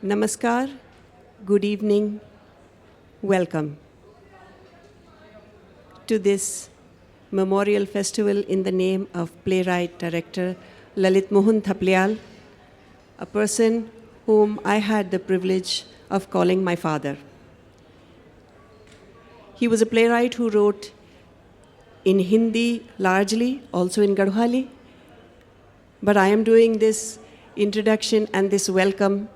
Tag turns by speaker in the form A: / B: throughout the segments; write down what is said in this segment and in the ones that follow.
A: Namaskar, good evening, welcome to this memorial festival in the name of playwright director Lalit Mohan Thaplyal, a person whom I had the privilege of calling my father. He was a playwright who wrote in Hindi largely, also in Garhwali, but I am doing this introduction and this welcome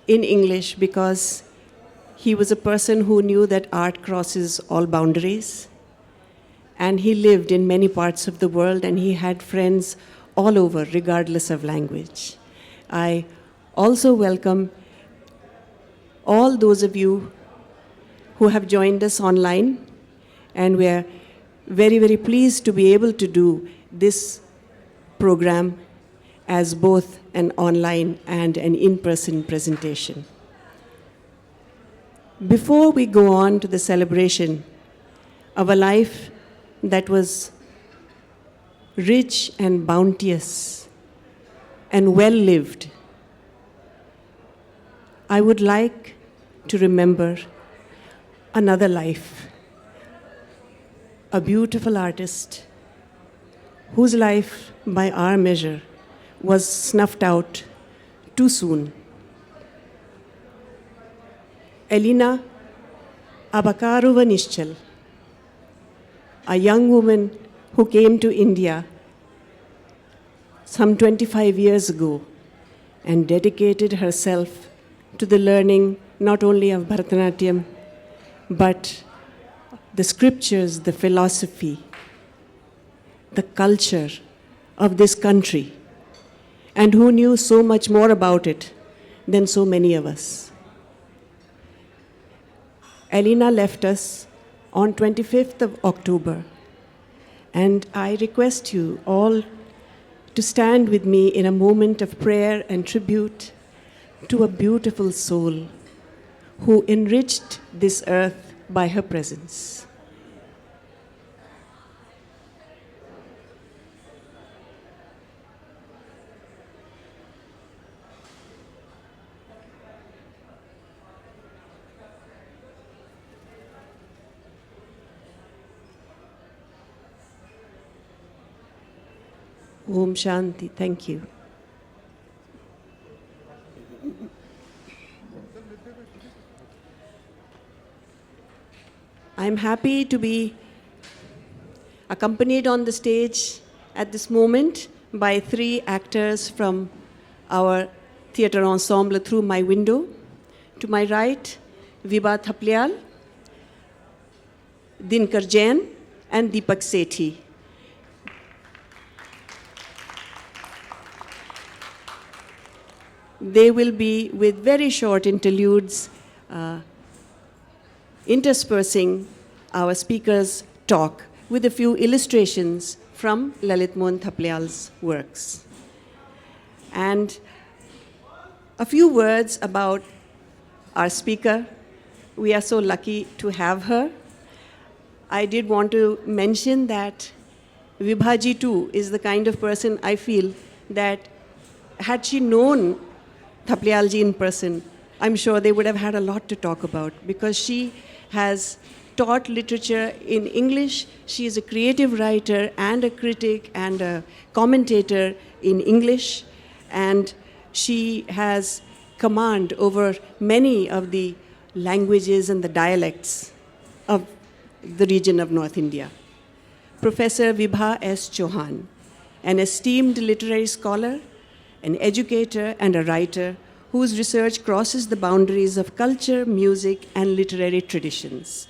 A: in English because he was a person who knew that art crosses all boundaries, and he lived in many parts of the world, and he had friends all over, regardless of language. I also welcome all those of you who have joined us online, and we are very, very pleased to be able to do this program as both an online and an in-person presentation. Before we go on to the celebration of a life that was rich and bounteous and well-lived, I would like to remember another life, a beautiful artist whose life, by our measure, was snuffed out too soon. Elena Abakarova Nischal, a young woman who came to India some 25 years ago and dedicated herself to the learning not only of Bharatanatyam, but the scriptures, the philosophy, the culture of this country, and who knew so much more about it than so many of us. Elena left us on 25th of October, and I request you all to stand with me in a moment of prayer and tribute to a beautiful soul who enriched this earth by her presence. Om Shanti, thank you. I'm happy to be accompanied on the stage at this moment by 3 actors from our theatre ensemble Through My Window. To my right, Vibha Thaplyal, Dinkar Jain, and Deepak Sethi. They will be, with very short interludes, interspersing our speaker's talk with a few illustrations from Lalit Mohan Thaplyal's works. And a few words about our speaker. We are so lucky to have her. I did want to mention that Vibhaji too is the kind of person I feel that had she known Thaplyalji in person, I'm sure they would have had a lot to talk about, because she has taught literature in English. She is a creative writer and a critic and a commentator in English, and she has command over many of the languages and the dialects of the region of North India. Professor Vibha S. Chauhan, an esteemed literary scholar, an educator and a writer whose research crosses the boundaries of culture, music, and literary traditions.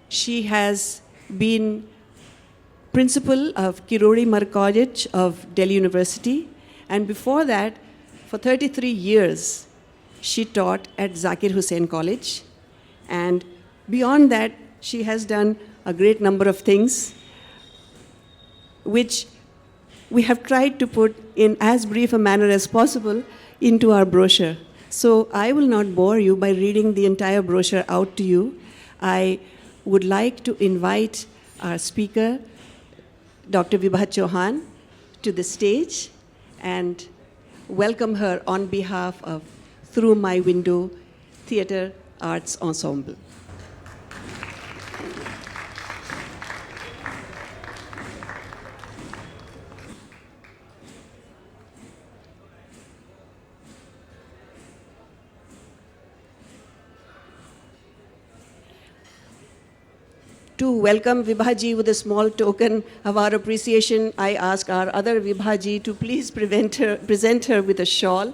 A: She has been principal of Kirori Mar College of Delhi University, and before that, for 33 years, she taught at Zakir Hussain College. And beyond that, she has done a great number of things, which we have tried to put in as brief a manner as possible into our brochure. So I will not bore you by reading the entire brochure out to you. I would like to invite our speaker, Dr. Vibha Chauhan, to the stage and welcome her on behalf of Through My Window Theatre Arts Ensemble. To welcome Vibhaji with a small token of our appreciation, I ask our other Vibhaji to please present her with a shawl.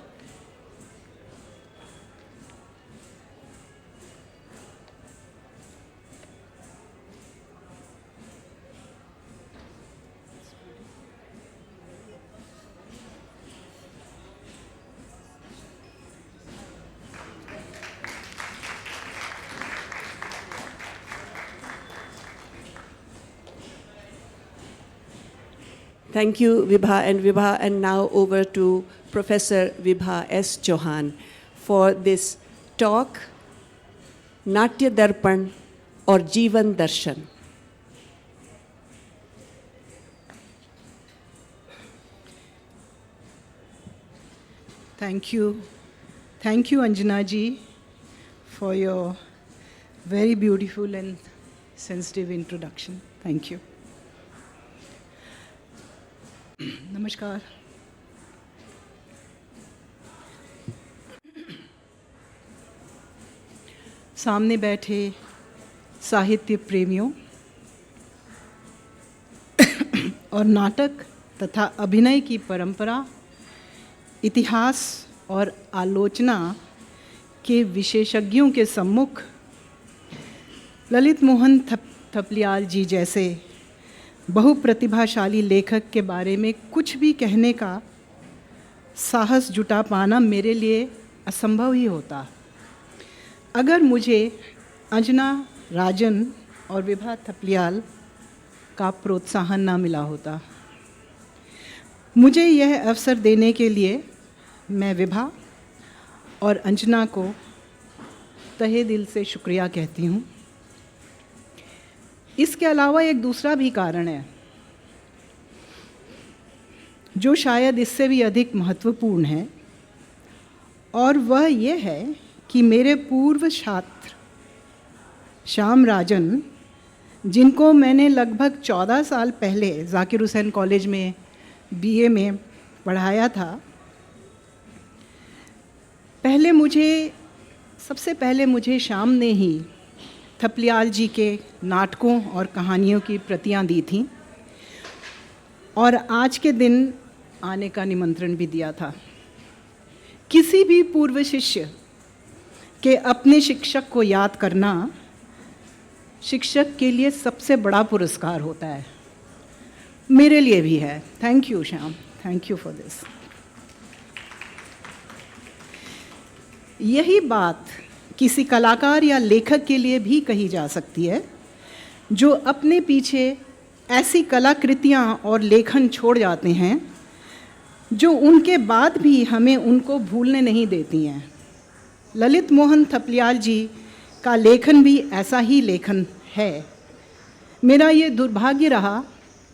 A: Thank you, Vibha. And now over to Professor Vibha S. Chauhan for this talk, Natya Darpan or Jeevan Darshan.
B: Thank you. Thank you, Anjana ji, for your very beautiful and sensitive introduction. Thank you. नमस्कार. सामने बैठे साहित्य प्रेमियों और नाटक तथा अभिनय की परंपरा, इतिहास और आलोचना के विशेषज्ञों के सम्मुख ललित मोहन थपलियाल जी जैसे बहुप्रतिभाशाली लेखक के बारे में कुछ भी कहने का साहस जुटा पाना मेरे लिए असंभव ही होता अगर मुझे अंजना राजन और विभा थपलियाल का प्रोत्साहन ना मिला होता. मुझे यह अवसर देने के लिए मैं विभा और अंजना को तहे दिल से शुक्रिया कहती हूँ. इसके अलावा एक दूसरा भी कारण है जो शायद इससे भी अधिक महत्वपूर्ण है, और वह यह है कि मेरे पूर्व छात्र श्याम राजन, जिनको मैंने लगभग 14 साल पहले जाकिर हुसैन कॉलेज में बीए में पढ़ाया था, सबसे पहले मुझे श्याम ने ही थपलियाल जी के नाटकों और कहानियों की प्रतियां दी थीं और आज के दिन आने का निमंत्रण भी दिया था. किसी भी पूर्व शिष्य के अपने शिक्षक को याद करना शिक्षक के लिए सबसे बड़ा पुरस्कार होता है. मेरे लिए भी है. Thank you Shyam, thank you for this. यही बात किसी कलाकार या लेखक के लिए भी कही जा सकती है जो अपने पीछे ऐसी कलाकृतियाँ और लेखन छोड़ जाते हैं जो उनके बाद भी हमें उनको भूलने नहीं देती हैं. ललित मोहन थपलियाल जी का लेखन भी ऐसा ही लेखन है. मेरा ये दुर्भाग्य रहा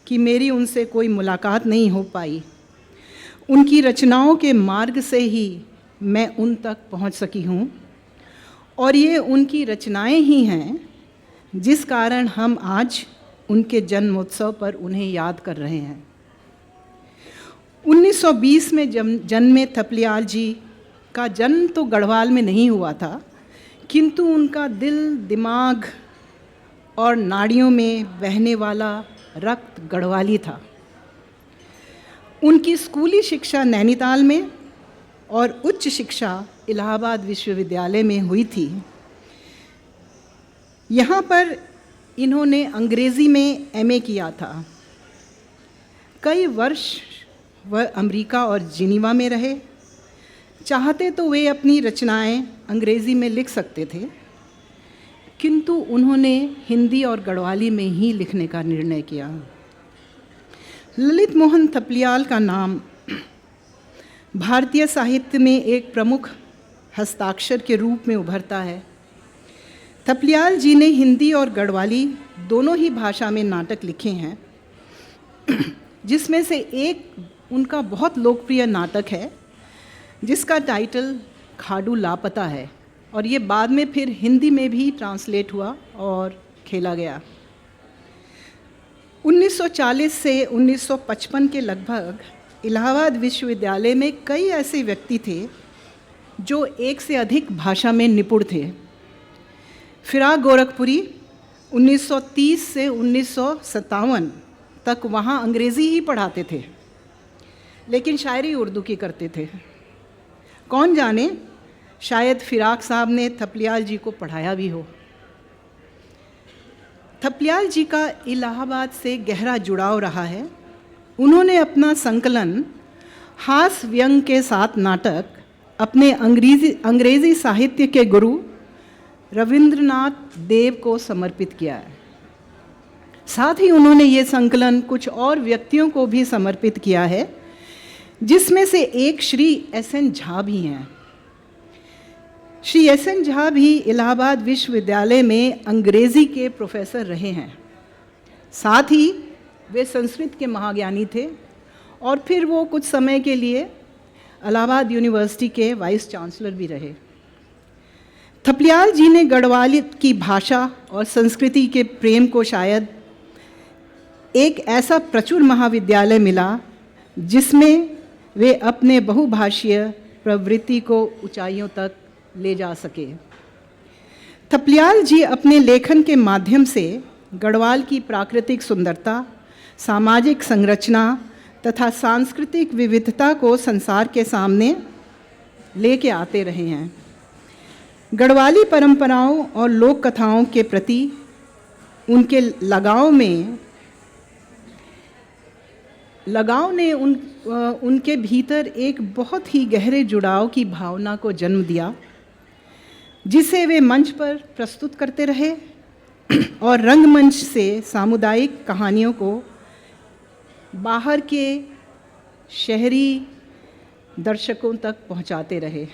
B: कि मेरी उनसे कोई मुलाकात नहीं हो पाई. उनकी रचनाओं के मार्ग से ही मैं उन तक पहुंच सकी हूं, और ये उनकी रचनाएं ही हैं जिस कारण हम आज उनके जन्मोत्सव पर उन्हें याद कर रहे हैं. 1920 में जन्मे थपलियाल जी का जन्म तो गढ़वाल में नहीं हुआ था, किंतु उनका दिल, दिमाग और नाड़ियों में बहने वाला रक्त गढ़वाली था. उनकी स्कूली शिक्षा नैनीताल में और उच्च शिक्षा इलाहाबाद विश्वविद्यालय में हुई थी. यहाँ पर इन्होंने अंग्रेज़ी में एमए किया था. कई वर्ष वह अमेरिका और जिनीवा में रहे. चाहते तो वे अपनी रचनाएं अंग्रेज़ी में लिख सकते थे, किंतु उन्होंने हिंदी और गढ़वाली में ही लिखने का निर्णय किया. ललित मोहन थपलियाल का नाम भारतीय साहित्य में एक प्रमुख हस्ताक्षर के रूप में उभरता है. थपलियाल जी ने हिंदी और गढ़वाली दोनों ही भाषा में नाटक लिखे हैं, जिसमें से एक उनका बहुत लोकप्रिय नाटक है जिसका टाइटल खाडू लापता है, और ये बाद में फिर हिंदी में भी ट्रांसलेट हुआ और खेला गया। 1940 से 1955 के लगभग इलाहाबाद विश्वविद्यालय में कई ऐसे व्यक्ति थे जो एक से अधिक भाषा में निपुण थे। फिराक गोरखपुरी 1930 से 1957 तक वहाँ अंग्रेज़ी ही पढ़ाते थे, लेकिन शायरी उर्दू की करते थे। कौन जाने, शायद फिराक साहब ने थपलियाल जी को पढ़ाया भी हो। थपलियाल जी का इलाहाबाद से गहरा जुड़ाव रहा है। उन्होंने अपना संकलन हास्य व्यंग के साथ नाटक अपने अंग्रेज़ी साहित्य के गुरु रविंद्रनाथ देव को समर्पित किया है। साथ ही उन्होंने ये संकलन कुछ और व्यक्तियों को भी समर्पित किया है, जिसमें से एक श्री एस.एन. झा भी हैं। श्री एस.एन. झा भी इलाहाबाद विश्वविद्यालय में अंग्रेज़ी के प्रोफेसर रहे हैं। साथ ही वे संस्कृत के महाज्ञानी थे और फिर वो कुछ समय के लिए इलाहाबाद यूनिवर्सिटी के वाइस चांसलर भी रहे। थपलियाल जी ने गढ़वाली की भाषा और संस्कृति के प्रेम को शायद एक ऐसा प्रचुर महाविद्यालय मिला जिसमें वे अपने बहुभाषीय प्रवृत्ति को ऊंचाइयों तक ले जा सके। थपलियाल जी अपने लेखन के माध्यम से गढ़वाल की प्राकृतिक सुंदरता, सामाजिक संरचना तथा सांस्कृतिक विविधता को संसार के सामने लेके आते रहे हैं। गढ़वाली परंपराओं और लोक कथाओं के प्रति उनके लगाव ने उनके भीतर एक बहुत ही गहरे जुड़ाव की भावना को जन्म दिया, जिसे वे मंच पर प्रस्तुत करते रहे और रंगमंच से सामुदायिक कहानियों को बाहर के शहरी दर्शकों तक पहुंचाते रहे।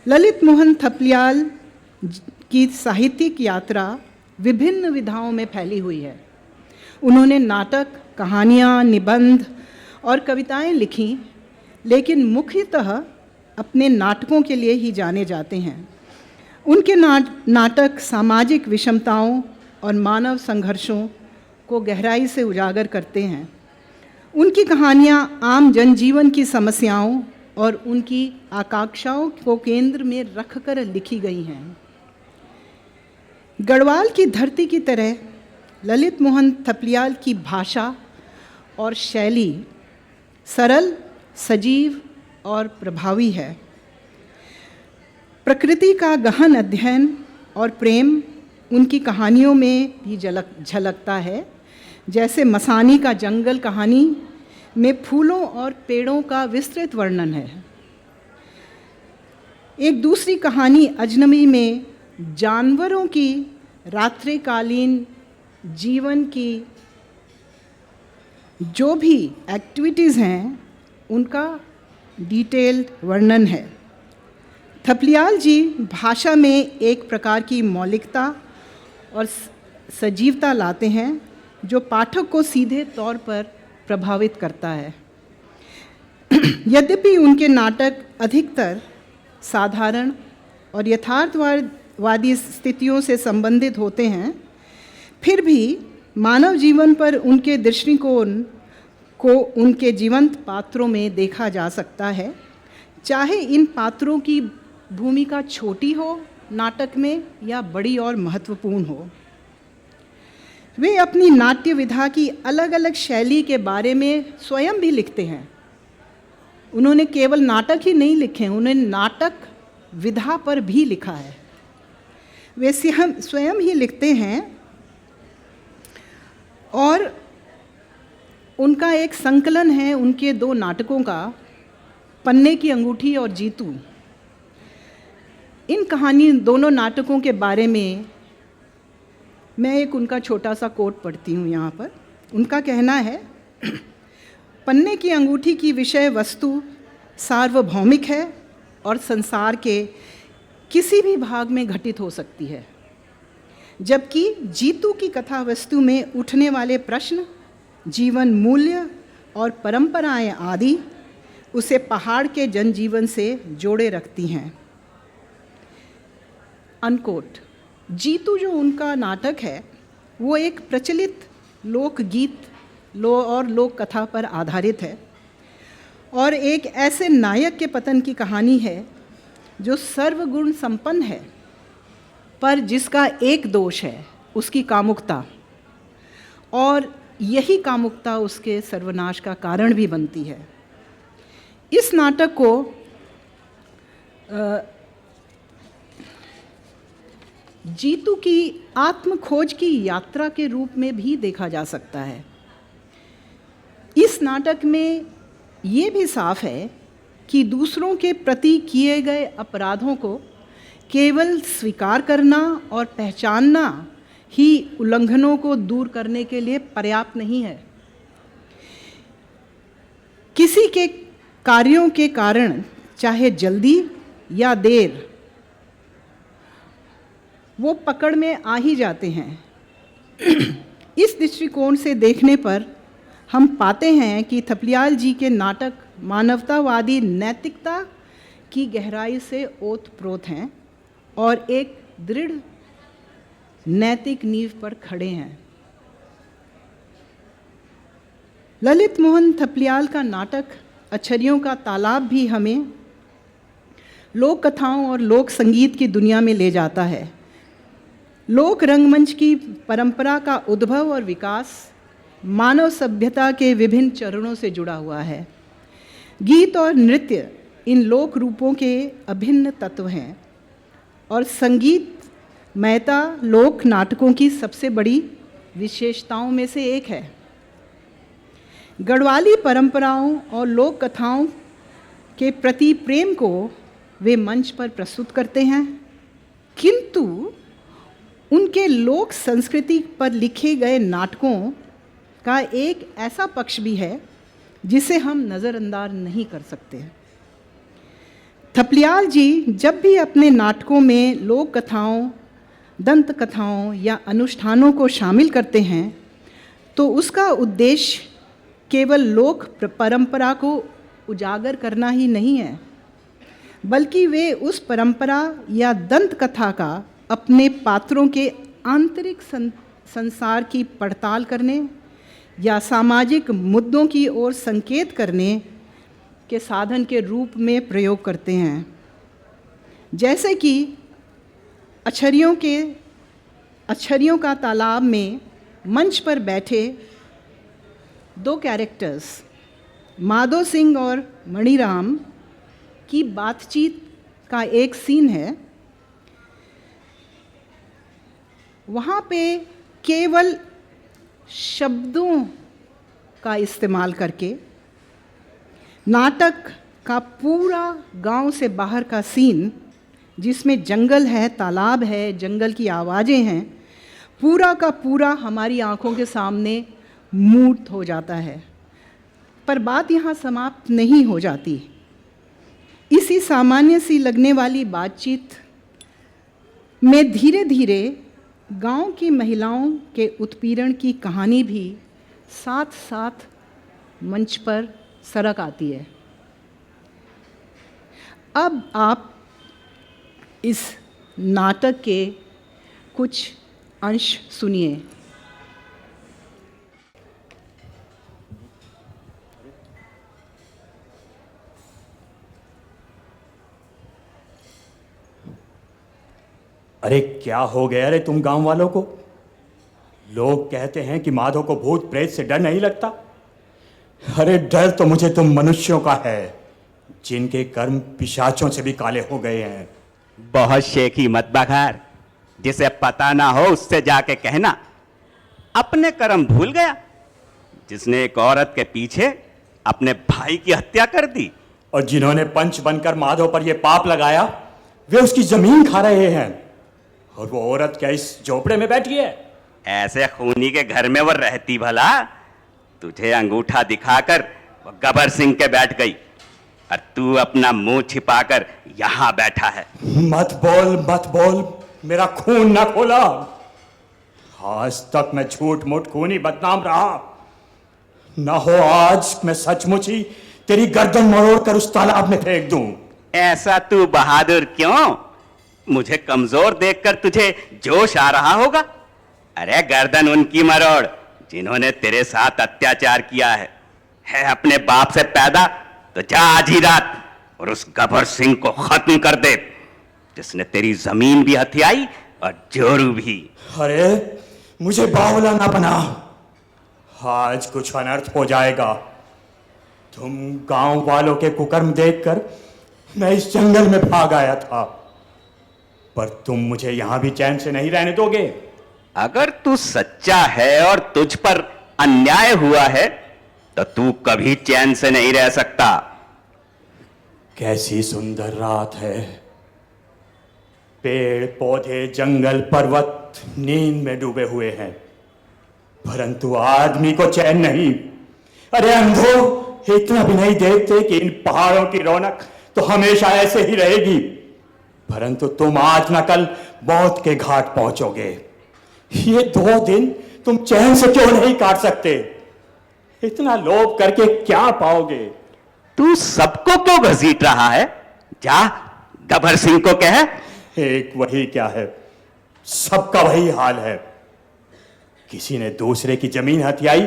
B: ललित मोहन थपलियाल की साहित्यिक यात्रा विभिन्न विधाओं में फैली हुई है। उन्होंने नाटक, कहानियाँ, निबंध और कविताएं लिखीं, लेकिन मुख्यतः अपने नाटकों के लिए ही जाने जाते हैं। उनके नाटक सामाजिक विषमताओं और मानव संघर्षों को गहराई से उजागर करते हैं। उनकी कहानियाँ आम जनजीवन की समस्याओं और उनकी आकांक्षाओं को केंद्र में रखकर लिखी गई हैं। गढ़वाल की धरती की तरह ललित मोहन थपलियाल की भाषा और शैली सरल, सजीव और प्रभावी है। प्रकृति का गहन अध्ययन और प्रेम उनकी कहानियों में भी झलकता है। जैसे मसानी का जंगल कहानी में फूलों और पेड़ों का विस्तृत वर्णन है। एक दूसरी कहानी अजनबी में जानवरों की रात्रिकालीन जीवन की जो भी एक्टिविटीज़ हैं उनका डिटेल्ड वर्णन है। थपलियाल जी भाषा में एक प्रकार की मौलिकता और सजीवता लाते हैं जो पाठक को सीधे तौर पर प्रभावित करता है। यद्यपि उनके नाटक अधिकतर साधारण और यथार्थवादी स्थितियों से संबंधित होते हैं, फिर भी मानव जीवन पर उनके दृष्टिकोण को उनके जीवंत पात्रों में देखा जा सकता है, चाहे इन पात्रों की भूमिका छोटी हो नाटक में या बड़ी और महत्वपूर्ण हो। वे अपनी नाट्य विधा की अलग अलग शैली के बारे में स्वयं भी लिखते हैं। उन्होंने केवल नाटक ही नहीं लिखे हैं, उन्होंने नाटक विधा पर भी लिखा है। वे स्वयं ही लिखते हैं और उनका एक संकलन है उनके दो नाटकों का, पन्ने की अंगूठी और जीतू। इन कहानी दोनों नाटकों के बारे में मैं एक उनका छोटा सा कोट पढ़ती हूँ यहाँ पर। उनका कहना है, पन्ने की अंगूठी की विषय वस्तु सार्वभौमिक है और संसार के किसी भी भाग में घटित हो सकती है, जबकि जीतू की कथा वस्तु में उठने वाले प्रश्न, जीवन मूल्य और परंपराएं आदि उसे पहाड़ के जनजीवन से जोड़े रखती हैं। अनकोट। जीतू जो उनका नाटक है वो एक प्रचलित लोकगीत और लोक कथा पर आधारित है और एक ऐसे नायक के पतन की कहानी है जो सर्वगुण संपन्न है पर जिसका एक दोष है, उसकी कामुकता, और यही कामुकता उसके सर्वनाश का कारण भी बनती है। इस नाटक को जीतू की आत्मखोज की यात्रा के रूप में भी देखा जा सकता है। इस नाटक में ये भी साफ है कि दूसरों के प्रति किए गए अपराधों को केवल स्वीकार करना और पहचानना ही उल्लंघनों को दूर करने के लिए पर्याप्त नहीं है। किसी के कार्यों के कारण, चाहे जल्दी या देर, वो पकड़ में आ ही जाते हैं। इस दृष्टिकोण से देखने पर हम पाते हैं कि थपलियाल जी के नाटक मानवतावादी नैतिकता की गहराई से ओतप्रोत हैं और एक दृढ़ नैतिक नींव पर खड़े हैं। ललित मोहन थपलियाल का नाटक अक्षरियों का तालाब भी हमें लोक कथाओं और लोक संगीत की दुनिया में ले जाता है। लोक रंगमंच की परंपरा का उद्भव और विकास मानव सभ्यता के विभिन्न चरणों से जुड़ा हुआ है। गीत और नृत्य इन लोक रूपों के अभिन्न तत्व हैं और संगीत महता लोक नाटकों की सबसे बड़ी विशेषताओं में से एक है। गढ़वाली परंपराओं और लोक कथाओं के प्रति प्रेम को वे मंच पर प्रस्तुत करते हैं, किंतु उनके लोक संस्कृति पर लिखे गए नाटकों का एक ऐसा पक्ष भी है जिसे हम नज़रअंदाज नहीं कर सकते। थपलियाल जी जब भी अपने नाटकों में लोक कथाओं, दंत कथाओं या अनुष्ठानों को शामिल करते हैं तो उसका उद्देश्य केवल लोक परंपरा को उजागर करना ही नहीं है, बल्कि वे उस परंपरा या दंत कथा का अपने पात्रों के आंतरिक संसार की पड़ताल करने या सामाजिक मुद्दों की ओर संकेत करने के साधन के रूप में प्रयोग करते हैं। जैसे कि अक्षरियों का तालाब में मंच पर बैठे दो कैरेक्टर्स माधो सिंह और मणिराम की बातचीत का एक सीन है। वहाँ पे केवल शब्दों का इस्तेमाल करके नाटक का पूरा गांव से बाहर का सीन, जिसमें जंगल है, तालाब है, जंगल की आवाज़ें हैं, पूरा का पूरा हमारी आंखों के सामने मूर्त हो जाता है। पर बात यहाँ समाप्त नहीं हो जाती। इसी सामान्य सी लगने वाली बातचीत में धीरे धीरे गांव की महिलाओं के उत्पीड़न की कहानी भी साथ साथ मंच पर सरक आती है। अब आप इस नाटक के कुछ अंश सुनिए।
C: अरे क्या हो गया रे तुम गांव वालों को? लोग कहते हैं कि माधव को भूत प्रेत से डर नहीं लगता। अरे डर तो मुझे तुम मनुष्यों का है, जिनके कर्म पिशाचों से भी काले हो गए हैं।
D: बहुत शेखी मत बघार, जिसे पता ना हो उससे जाके कहना अपने कर्म भूल गया, जिसने एक औरत के पीछे अपने भाई की हत्या कर दी।
C: और जिन्होंने पंच बनकर माधव पर यह पाप लगाया, वे उसकी जमीन खा रहे हैं। और वो औरत क्या इस झोपड़े में बैठी है?
D: ऐसे खूनी के घर में वो रहती भला? तुझे अंगूठा दिखाकर वो गबर सिंह के बैठ गई और तू अपना मुंह छिपाकर यहां बैठा है।
C: मत बोल, मेरा खून ना खोला। आज तक मैं झूठ मूठ खूनी बदनाम रहा, ना हो आज मैं सचमुच ही तेरी गर्दन मरोड़ कर उस तालाब में फेंक दूं।
D: ऐसा तू बहादुर क्यों? मुझे कमजोर देखकर तुझे जोश आ रहा होगा। अरे गर्दन उनकी मरोड़ जिन्होंने तेरे साथ अत्याचार किया है अपने बाप से पैदा। तो जा आज ही रात और उस गबर सिंह को खत्म कर दे जिसने तेरी जमीन भी हथियाई और जोरू भी।
C: अरे मुझे बावला ना बना, आज कुछ अनर्थ हो जाएगा। तुम गांव वालों के कुकर्म देखकर मैं इस जंगल में भाग आया था, पर तुम मुझे यहां भी चैन से नहीं रहने दोगे।
D: अगर तू सच्चा है और तुझ पर अन्याय हुआ है तो तू कभी चैन से नहीं रह सकता।
C: कैसी सुंदर रात है, पेड़ पौधे जंगल पर्वत नींद में डूबे हुए हैं, परंतु आदमी को चैन नहीं। अरे अंधो, इतना भी नहीं देखते कि इन पहाड़ों की रौनक तो हमेशा ऐसे ही रहेगी, परंतु तुम आज न कल मौत के घाट पहुंचोगे। ये 2 दिन तुम चैन से क्यों नहीं काट सकते? इतना लोभ करके क्या पाओगे?
D: तू सबको क्यों घसीट रहा है? जा गबर सिंह को कह।
C: एक वही क्या है, सबका वही हाल है। किसी ने दूसरे की जमीन हथियाई,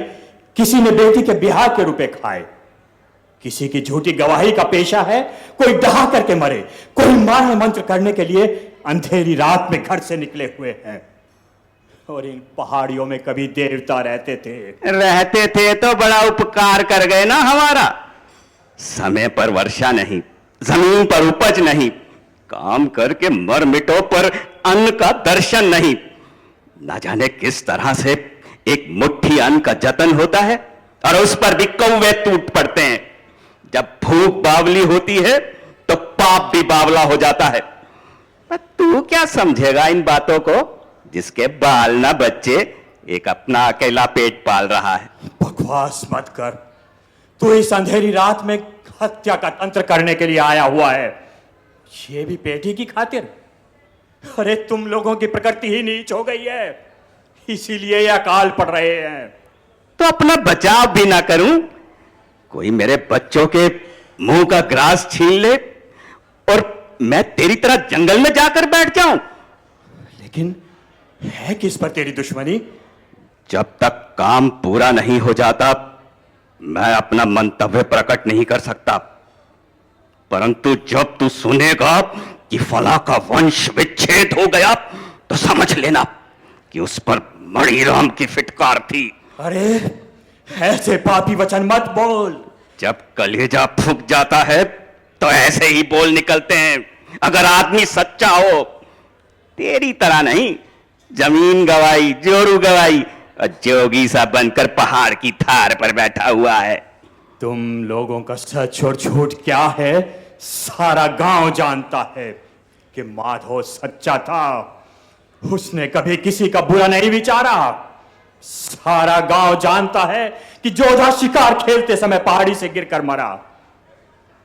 C: किसी ने बेटी के ब्याह के रुपए खाए, किसी की झूठी गवाही का पेशा है, कोई डहा करके मरे, कोई मारण मंत्र करने के लिए अंधेरी रात में घर से निकले हुए हैं। और इन पहाड़ियों में कभी देवता रहते थे
D: तो बड़ा उपकार कर गए ना हमारा। समय पर वर्षा नहीं, जमीन पर उपज नहीं, काम करके मर मिटो पर अन्न का दर्शन नहीं। ना जाने किस तरह से एक मुट्ठी अन्न का जतन होता है और उस पर भी कौवे टूट पड़ते हैं। जब भूख बावली होती है तो पाप भी बावला हो जाता है। पर तू क्या समझेगा इन बातों को, जिसके बाल ना बच्चे एक अपना अकेला पेट पाल रहा है।
C: बकवास मत कर, तू इस अंधेरी रात में हत्या का तंत्र करने के लिए आया हुआ है, ये भी बेटी की खातिर। अरे तुम लोगों की प्रकृति ही नीच हो गई है, इसीलिए ये अकाल पड़ रहे हैं।
D: तो अपना बचाव भी ना करूं, कोई मेरे बच्चों के मुंह का ग्रास छीन ले और मैं तेरी तरह जंगल में जाकर बैठ जाऊं।
C: लेकिन है किस पर तेरी दुश्मनी?
D: जब तक काम पूरा नहीं हो जाता मैं अपना मंतव्य प्रकट नहीं कर सकता, परंतु जब तू सुनेगा कि फला का वंश विच्छेद हो गया तो समझ लेना कि उस पर मणिराम की फिटकार थी।
C: अरे ऐसे पापी वचन मत बोल।
D: जब कलेजा फूक जाता है तो ऐसे ही बोल निकलते हैं। अगर आदमी सच्चा हो, तेरी तरह नहीं, जमीन गवाई, जोरू गवाई और जोगी सा बनकर पहाड़ की थार पर बैठा हुआ है।
C: तुम लोगों का सच और झूठ क्या है सारा गांव जानता है कि माधो सच्चा था, उसने कभी किसी का बुरा नहीं विचारा। सारा गांव जानता है कि जोधा शिकार खेलते समय पहाड़ी से गिरकर मरा,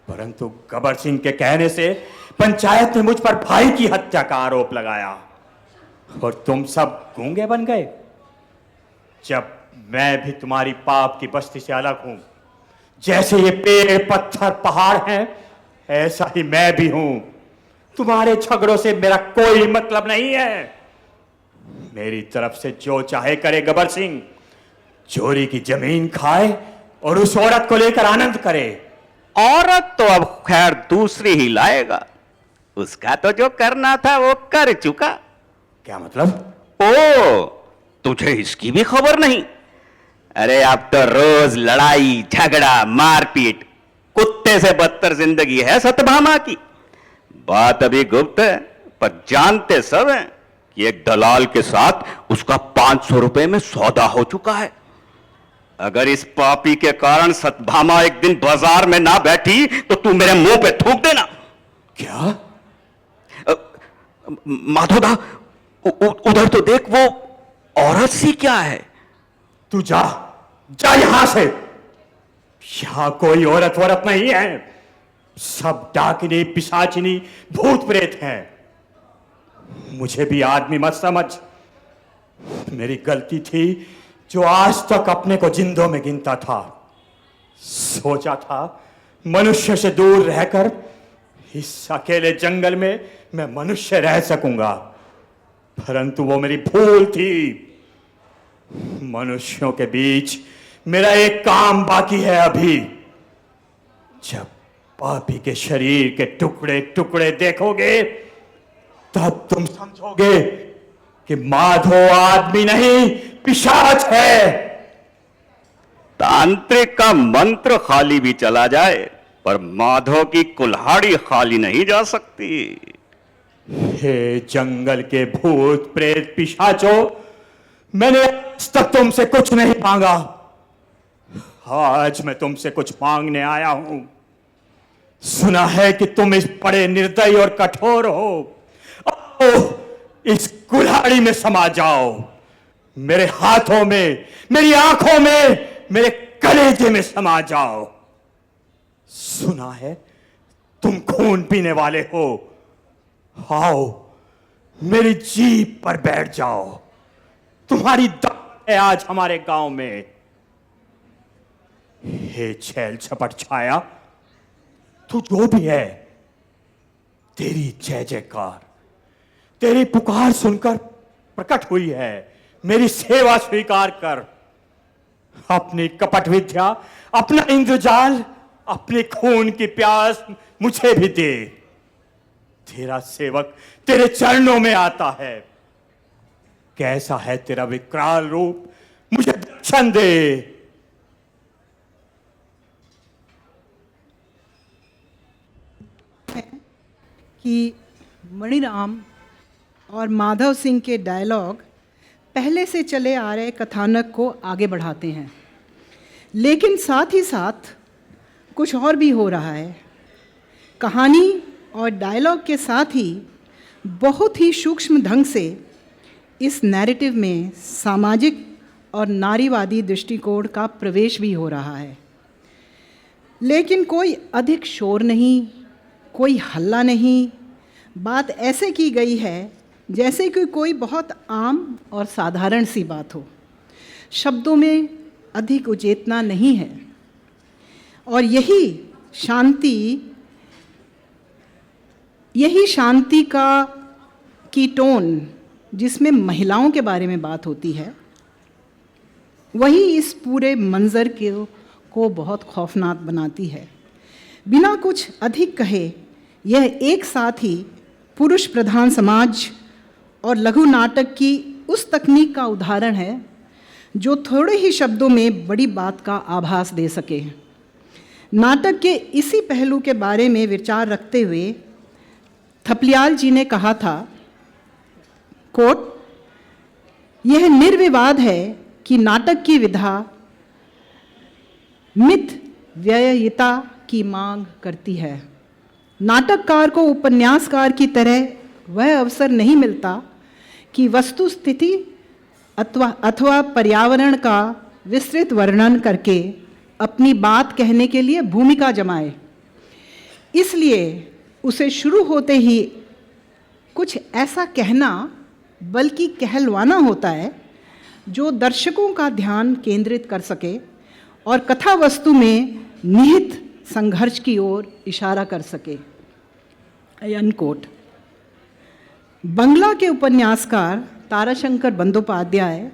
C: परंतु गबर सिंह के कहने से पंचायत ने मुझ पर भाई की हत्या का आरोप लगाया और तुम सब गूंगे बन गए। जब मैं भी तुम्हारी पाप की बस्ती से अलग हूं, जैसे ये पेड़ पत्थर पहाड़ हैं, ऐसा ही मैं भी हूं। तुम्हारे झगड़ों से मेरा कोई मतलब नहीं है। मेरी तरफ से जो चाहे करे गबर सिंह, चोरी की जमीन खाए और उस औरत को लेकर आनंद करे।
D: औरत तो अब खैर दूसरी ही लाएगा, उसका तो जो करना था वो कर चुका।
C: क्या मतलब?
D: ओ, तुझे इसकी भी खबर नहीं? अरे अब तो रोज लड़ाई झगड़ा मारपीट, कुत्ते से बदतर जिंदगी है सत्यभामा की। बात अभी गुप्त है, पर जानते सब हैं कि एक दलाल के साथ उसका 500 रुपए में सौदा हो चुका है। अगर इस पापी के कारण सत्यभामा एक दिन बाजार में ना बैठी तो तू मेरे मुंह पे थूक देना।
C: क्या?
D: माधोदा, उधर तो देख, वो औरत सी क्या है।
C: तू जा जा यहां से। यहां कोई औरत वरत नहीं है, सब डाकिनी पिशाचिनी भूत प्रेत हैं। मुझे भी आदमी मत समझ। मेरी गलती थी जो आज तक अपने को जिंदों में गिनता था। सोचा था मनुष्य से दूर रहकर इस अकेले जंगल में मैं मनुष्य रह सकूंगा, परंतु वो मेरी भूल थी। मनुष्यों के बीच मेरा एक काम बाकी है अभी। जब पापी के शरीर के टुकड़े टुकड़े देखोगे तब तुम समझोगे कि माधो आदमी नहीं पिशाच है।
D: तांत्रिक का मंत्र खाली भी चला जाए पर माधो की कुल्हाड़ी खाली नहीं जा सकती।
C: हे जंगल के भूत प्रेत पिशाचों, मैंने आज तक तुमसे कुछ नहीं मांगा, आज मैं तुमसे कुछ मांगने आया हूं। सुना है कि तुम इस बड़े निर्दयी और कठोर हो। आओ, इस कुल्हाड़ी में समा जाओ, मेरे हाथों में, मेरी आंखों में, मेरे कलेजे में समा जाओ। सुना है तुम खून पीने वाले हो, आओ मेरी जीभ पर बैठ जाओ। तुम्हारी दावत है आज हमारे गांव में। हे छैल छपट छाया, तू जो भी है, तेरी जय जयकार, तेरी पुकार सुनकर प्रकट हुई है। मेरी सेवा स्वीकार कर। अपनी कपट विद्या, अपना इंद्रजाल, अपने खून की प्यास मुझे भी दे। तेरा सेवक तेरे चरणों में आता है। कैसा है तेरा विकराल रूप, मुझे दर्शन दे।
B: कि मणिराम और माधव सिंह के डायलॉग पहले से चले आ रहे कथानक को आगे बढ़ाते हैं, लेकिन साथ ही साथ कुछ और भी हो रहा है। कहानी और डायलॉग के साथ ही बहुत ही सूक्ष्म ढंग से इस नैरेटिव में सामाजिक और नारीवादी दृष्टिकोण का प्रवेश भी हो रहा है। लेकिन कोई अधिक शोर नहीं, कोई हल्ला नहीं। बात ऐसे की गई है जैसे कि कोई बहुत आम और साधारण सी बात हो। शब्दों में अधिक उचेतना नहीं है। और यही शांति की टोन जिसमें महिलाओं के बारे में बात होती है, वही इस पूरे मंजर को बहुत खौफनाक बनाती है। बिना कुछ अधिक कहे यह एक साथ ही पुरुष प्रधान समाज और लघु नाटक की उस तकनीक का उदाहरण है जो थोड़े ही शब्दों में बड़ी बात का आभास दे सके। नाटक के इसी पहलू के बारे में विचार रखते हुए थपलियाल जी ने कहा था, कोट, यह निर्विवाद है कि नाटक की विधा मित व्ययिता की मांग करती है। नाटककार को उपन्यासकार की तरह वह अवसर नहीं मिलता कि वस्तु स्थिति अथवा पर्यावरण का विस्तृत वर्णन करके अपनी बात कहने के लिए भूमिका जमाए। इसलिए उसे शुरू होते ही कुछ ऐसा कहना बल्कि कहलवाना होता है जो दर्शकों का ध्यान केंद्रित कर सके और कथा वस्तु में निहित संघर्ष की ओर इशारा कर सके। अनकोट। बंगला के उपन्यासकार ताराशंकर बंदोपाध्याय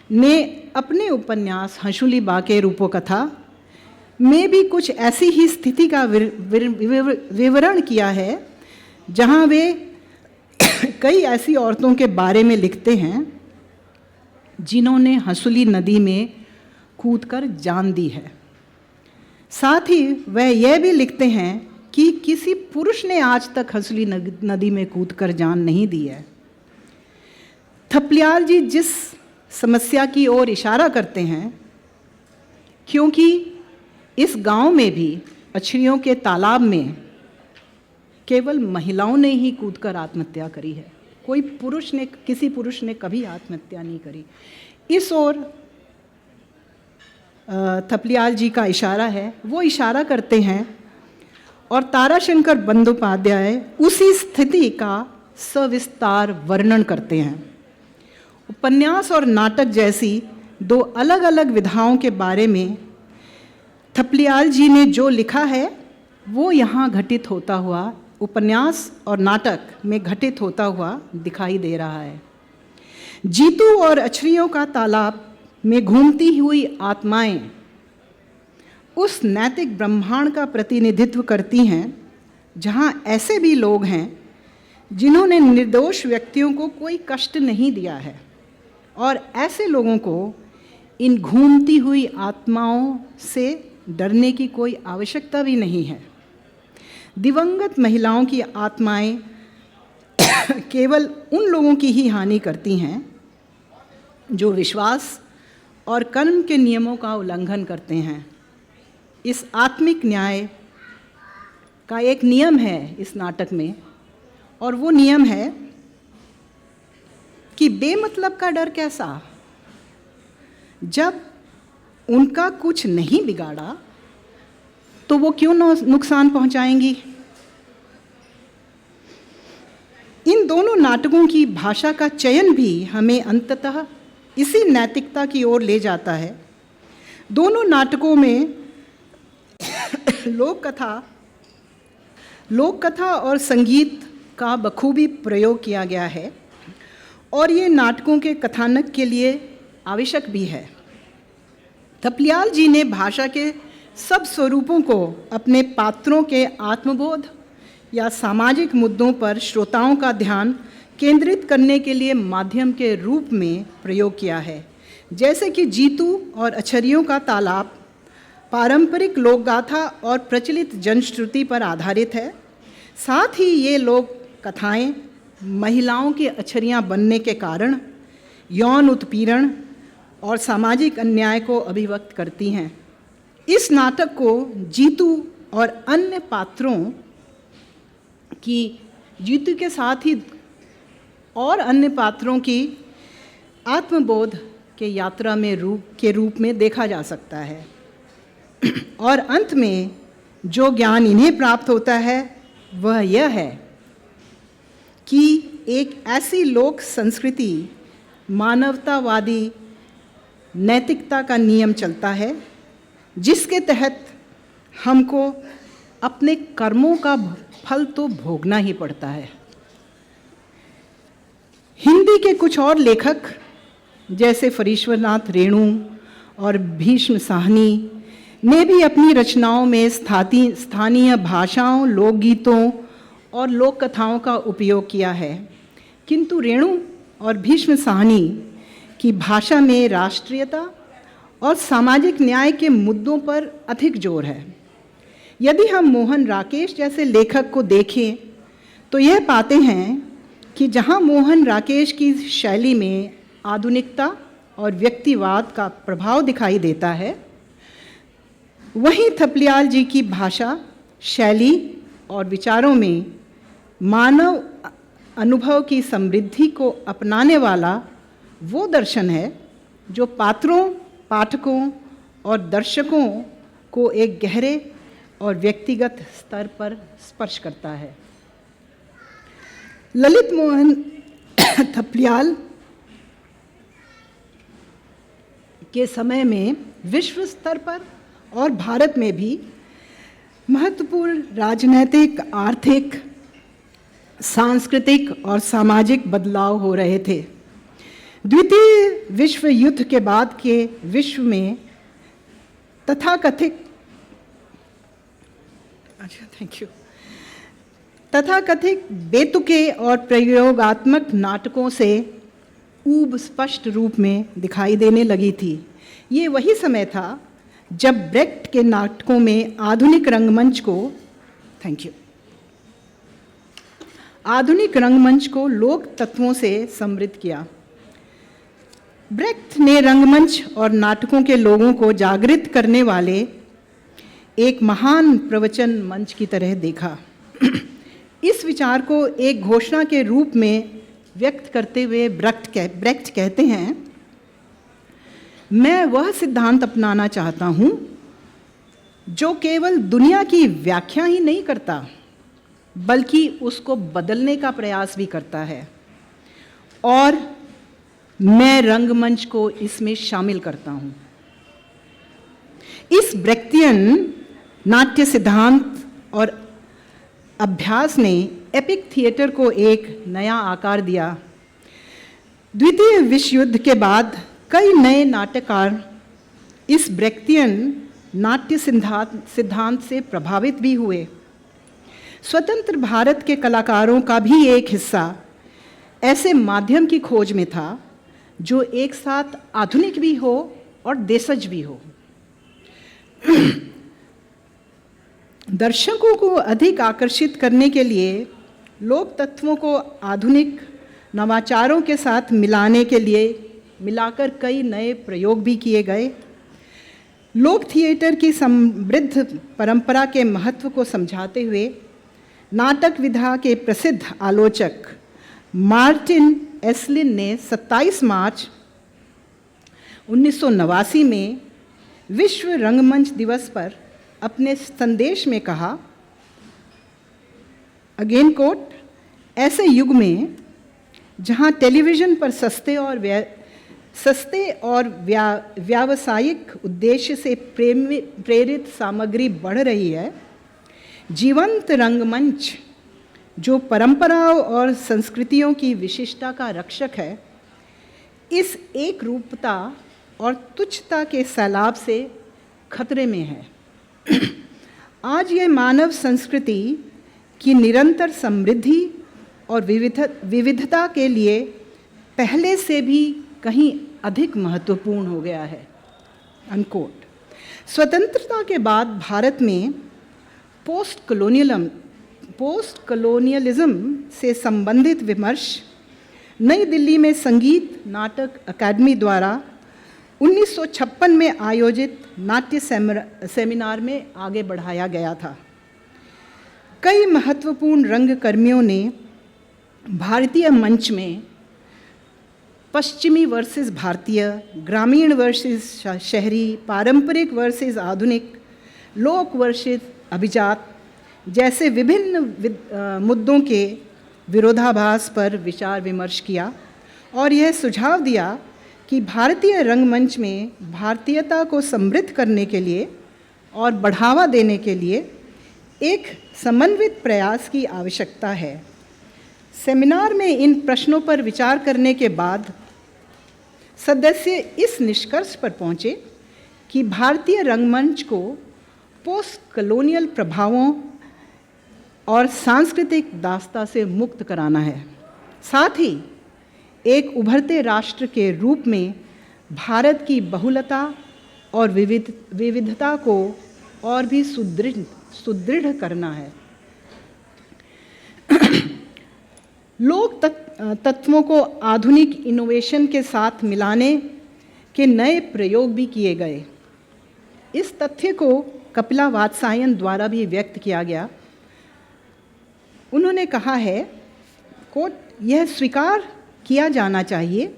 B: ने अपने उपन्यास हंसुली बाके रूपकथा में भी कुछ ऐसी ही स्थिति का विवरण किया है, जहां वे कई ऐसी औरतों के बारे में लिखते हैं जिन्होंने हंसुली नदी में कूदकर जान दी है। साथ ही वह यह भी लिखते हैं कि किसी पुरुष ने आज तक हंसुली नदी में कूदकर जान नहीं दी है। थपलियाल जी जिस समस्या की ओर इशारा करते हैं, क्योंकि इस गांव में भी अछड़ियों के तालाब में केवल महिलाओं ने ही कूदकर आत्महत्या करी है, किसी पुरुष ने कभी आत्महत्या नहीं करी। इस ओर थपलियाल जी का इशारा है, वो इशारा करते हैं और ताराशंकर बंदोपाध्याय उसी स्थिति का सविस्तार वर्णन करते हैं। उपन्यास और नाटक जैसी दो अलग अलग विधाओं के बारे में थपलियाल जी ने जो लिखा है वो यहाँ घटित होता हुआ, उपन्यास और नाटक में घटित होता हुआ दिखाई दे रहा है। जीतू और अछरियों का तालाब में घूमती हुई आत्माएं उस नैतिक ब्रह्मांड का प्रतिनिधित्व करती हैं जहां ऐसे भी लोग हैं जिन्होंने निर्दोष व्यक्तियों को कोई कष्ट नहीं दिया है, और ऐसे लोगों को इन घूमती हुई आत्माओं से डरने की कोई आवश्यकता भी नहीं है। दिवंगत महिलाओं की आत्माएं केवल उन लोगों की ही हानि करती हैं जो विश्वास और कर्म के नियमों का उल्लंघन करते हैं। इस आत्मिक न्याय का एक नियम है इस नाटक में, और वो नियम है कि बेमतलब का डर कैसा, जब उनका कुछ नहीं बिगाड़ा तो वो क्यों नुकसान पहुंचाएंगी। इन दोनों नाटकों की भाषा का चयन भी हमें अंततः इसी नैतिकता की ओर ले जाता है। दोनों नाटकों में लोक कथा और संगीत का बखूबी प्रयोग किया गया है, और ये नाटकों के कथानक के लिए आवश्यक भी है। थपलियाल जी ने भाषा के सब स्वरूपों को अपने पात्रों के आत्मबोध या सामाजिक मुद्दों पर श्रोताओं का ध्यान केंद्रित करने के लिए माध्यम के रूप में प्रयोग किया है। जैसे कि जीतू और अछरियों का तालाब पारंपरिक लोकगाथा और प्रचलित जनश्रुति पर आधारित है, साथ ही ये लोक कथाएं महिलाओं की अछरियां बनने के कारण यौन उत्पीड़न और सामाजिक अन्याय को अभिव्यक्त करती हैं। इस नाटक को जीतू और अन्य पात्रों की, जीतू के साथ ही और अन्य पात्रों की आत्मबोध के यात्रा में रूप में देखा जा सकता है, और अंत में जो ज्ञान इन्हें प्राप्त होता है वह यह है कि एक ऐसी लोक संस्कृति मानवतावादी नैतिकता का नियम चलता है जिसके तहत हमको अपने कर्मों का फल तो भोगना ही पड़ता है। हिंदी के कुछ और लेखक जैसे फरीश्वरनाथ रेणु और भीष्म साहनी ने भी अपनी रचनाओं में स्थानीय भाषाओं, लोकगीतों और लोक कथाओं का उपयोग किया है, किंतु रेणु और भीष्म साहनी की भाषा में राष्ट्रीयता और सामाजिक न्याय के मुद्दों पर अधिक जोर है। यदि हम मोहन राकेश जैसे लेखक को देखें तो यह पाते हैं कि जहां मोहन राकेश की शैली में आधुनिकता और व्यक्तिवाद का प्रभाव दिखाई देता है, वहीं थपलियाल जी की भाषा, शैली और विचारों में मानव अनुभव की समृद्धि को अपनाने वाला वो दर्शन है जो पात्रों, पाठकों और दर्शकों को एक गहरे और व्यक्तिगत स्तर पर स्पर्श करता है। ललित मोहन थपलियाल के समय में विश्व स्तर पर और भारत में भी महत्वपूर्ण राजनैतिक, आर्थिक, सांस्कृतिक और सामाजिक बदलाव हो रहे थे। द्वितीय विश्व युद्ध के बाद के विश्व में तथाकथित बेतुके और प्रयोगात्मक नाटकों से ऊब स्पष्ट रूप में दिखाई देने लगी थी। ये वही समय था जब ब्रेक्ट के नाटकों में आधुनिक रंगमंच को लोक तत्वों से समृद्ध किया। ब्रेक्ट ने रंगमंच और नाटकों के लोगों को जागृत करने वाले एक महान प्रवचन मंच की तरह देखा। इस विचार को एक घोषणा के रूप में व्यक्त करते हुए ब्रेक्ट कहते हैं, मैं वह सिद्धांत अपनाना चाहता हूं जो केवल दुनिया की व्याख्या ही नहीं करता बल्कि उसको बदलने का प्रयास भी करता है, और मैं रंगमंच को इसमें शामिल करता हूं। इस ब्रेक्टियन नाट्य सिद्धांत और अभ्यास ने एपिक थिएटर को एक नया आकार दिया। द्वितीय विश्व युद्ध के बाद कई नए नाट्यकार इस ब्रेख्टियन नाट्य सिद्धांत से प्रभावित भी हुए। स्वतंत्र भारत के कलाकारों का भी एक हिस्सा ऐसे माध्यम की खोज में था जो एक साथ आधुनिक भी हो और देशज भी हो। दर्शकों को अधिक आकर्षित करने के लिए लोक तत्वों को आधुनिक नवाचारों के साथ मिलाने के लिए मिलाकर कई नए प्रयोग भी किए गए। लोक थिएटर की समृद्ध परंपरा के महत्व को समझाते हुए नाटक विधा के प्रसिद्ध आलोचक मार्टिन एसलिन ने 27 मार्च 1989 में विश्व रंगमंच दिवस पर अपने संदेश में कहा, अगेन कोट, ऐसे युग में जहां टेलीविज़न पर सस्ते और व्यावसायिक उद्देश्य से प्रेरित सामग्री बढ़ रही है, जीवंत रंगमंच जो परंपराओं और संस्कृतियों की विशिष्टता का रक्षक है, इस एक रूपता और तुच्छता के सैलाब से खतरे में है। आज यह मानव संस्कृति की निरंतर समृद्धि और विविधता के लिए पहले से भी कहीं अधिक महत्वपूर्ण हो गया है। अनकोट। स्वतंत्रता के बाद भारत में पोस्ट कलोनियलिज्म से संबंधित विमर्श नई दिल्ली में संगीत नाटक अकादमी द्वारा 1956 में आयोजित नाट्य सेमिनार में आगे बढ़ाया गया था। कई महत्वपूर्ण रंगकर्मियों ने भारतीय मंच में पश्चिमी वर्सेस भारतीय, ग्रामीण वर्सेस शहरी, पारंपरिक वर्सेस आधुनिक, लोक वर्सेस अभिजात जैसे विभिन्न मुद्दों के विरोधाभास पर विचार विमर्श किया और यह सुझाव दिया कि भारतीय रंगमंच में भारतीयता को समृद्ध करने के लिए और बढ़ावा देने के लिए एक समन्वित प्रयास की आवश्यकता है। सेमिनार में इन प्रश्नों पर विचार करने के बाद सदस्य इस निष्कर्ष पर पहुँचे कि भारतीय रंगमंच को पोस्ट कलोनियल प्रभावों और सांस्कृतिक दास्ता से मुक्त कराना है, साथ ही एक उभरते राष्ट्र के रूप में भारत की बहुलता और विविधता को और भी सुदृढ़ करना है। लोक तत्वों को आधुनिक इनोवेशन के साथ मिलाने के नए प्रयोग भी किए गए। इस तथ्य को कपिला वात्सायन द्वारा भी व्यक्त किया गया। उन्होंने कहा है, कोट, यह स्वीकार किया जाना चाहिए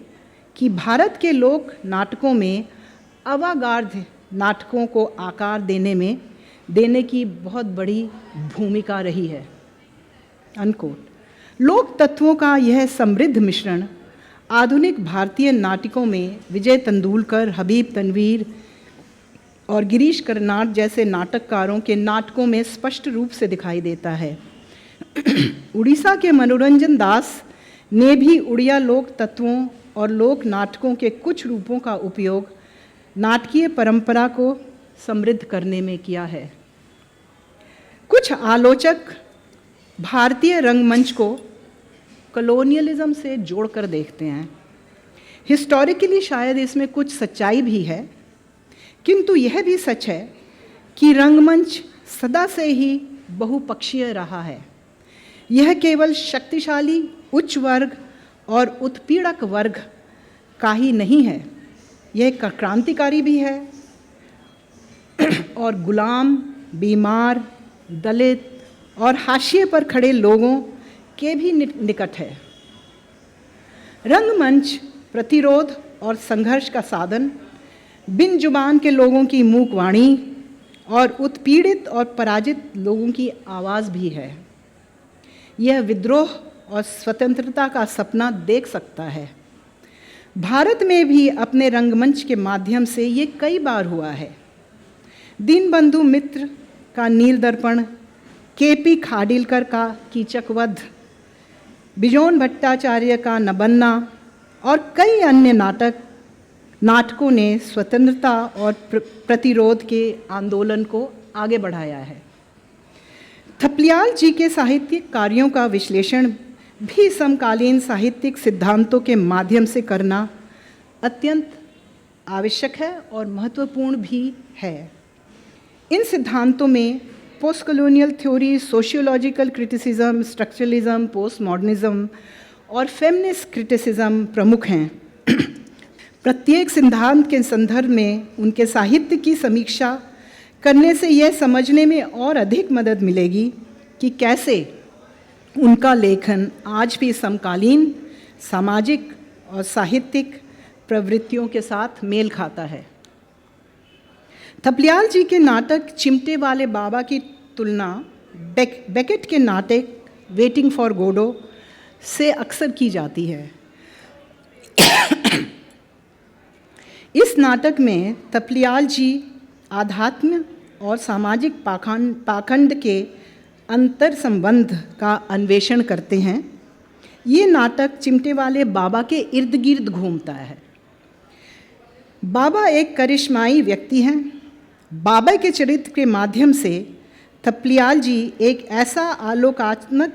B: कि भारत के लोक नाटकों में अवागार्ध नाटकों को आकार देने की बहुत बड़ी भूमिका रही है। अनकोट। लोक तत्वों का यह समृद्ध मिश्रण आधुनिक भारतीय नाटकों में विजय तेंदुलकर, हबीब तनवीर और गिरीश कर्नाड जैसे नाटककारों के नाटकों में स्पष्ट रूप से दिखाई देता है। उड़ीसा के मनोरंजन दास ने भी उड़िया लोक तत्वों और लोक नाटकों के कुछ रूपों का उपयोग नाटकीय परंपरा को समृद्ध करने में किया है। कुछ आलोचक भारतीय रंगमंच को कलोनियलिज्म से जोड़कर देखते हैं। हिस्टोरिकली शायद इसमें कुछ सच्चाई भी है, किंतु यह भी सच है कि रंगमंच सदा से ही बहुपक्षीय रहा है। यह केवल शक्तिशाली उच्च वर्ग और उत्पीड़क वर्ग का ही नहीं है, यह क्रांतिकारी भी है और गुलाम, बीमार, दलित और हाशिए पर खड़े लोगों के भी निकट है। रंगमंच प्रतिरोध और संघर्ष का साधन, बिन जुबान के लोगों की मूक वाणी और उत्पीड़ित और पराजित लोगों की आवाज़ भी है। यह विद्रोह और स्वतंत्रता का सपना देख सकता है। भारत में भी अपने रंगमंच के माध्यम से ये कई बार हुआ है। दीनबंधु मित्र का नील दर्पण, केपी खाडिलकर का कीचकवध, बिजोन भट्टाचार्य का नबन्ना और कई अन्य नाटकों ने स्वतंत्रता और प्रतिरोध के आंदोलन को आगे बढ़ाया है। थपलियाल जी के साहित्यिक कार्यों का विश्लेषण भी समकालीन साहित्यिक सिद्धांतों के माध्यम से करना अत्यंत आवश्यक है और महत्वपूर्ण भी है। इन सिद्धांतों में post colonial theory, sociological criticism, structuralism, post modernism और फेमिनिस्ट क्रिटिसिज्म प्रमुख हैं। प्रत्येक सिद्धांत के संदर्भ में उनके साहित्य की समीक्षा करने से यह समझने में और अधिक मदद मिलेगी कि कैसे उनका लेखन आज भी समकालीन सामाजिक और साहित्यिक प्रवृत्तियों के साथ मेल खाता है। थपलियाल जी के नाटक चिमटे वाले बाबा की तुलना बेकेट के नाटक वेटिंग फॉर गोडो से अक्सर की जाती है। इस नाटक में थपलियाल जी आध्यात्म और सामाजिक पाखंड के अंतर संबंध का अन्वेषण करते हैं। ये नाटक चिमटे वाले बाबा के इर्द गिर्द घूमता है। बाबा एक करिश्माई व्यक्ति हैं। बाबा के चरित्र के माध्यम से थपलियाल जी एक ऐसा आलोकात्मक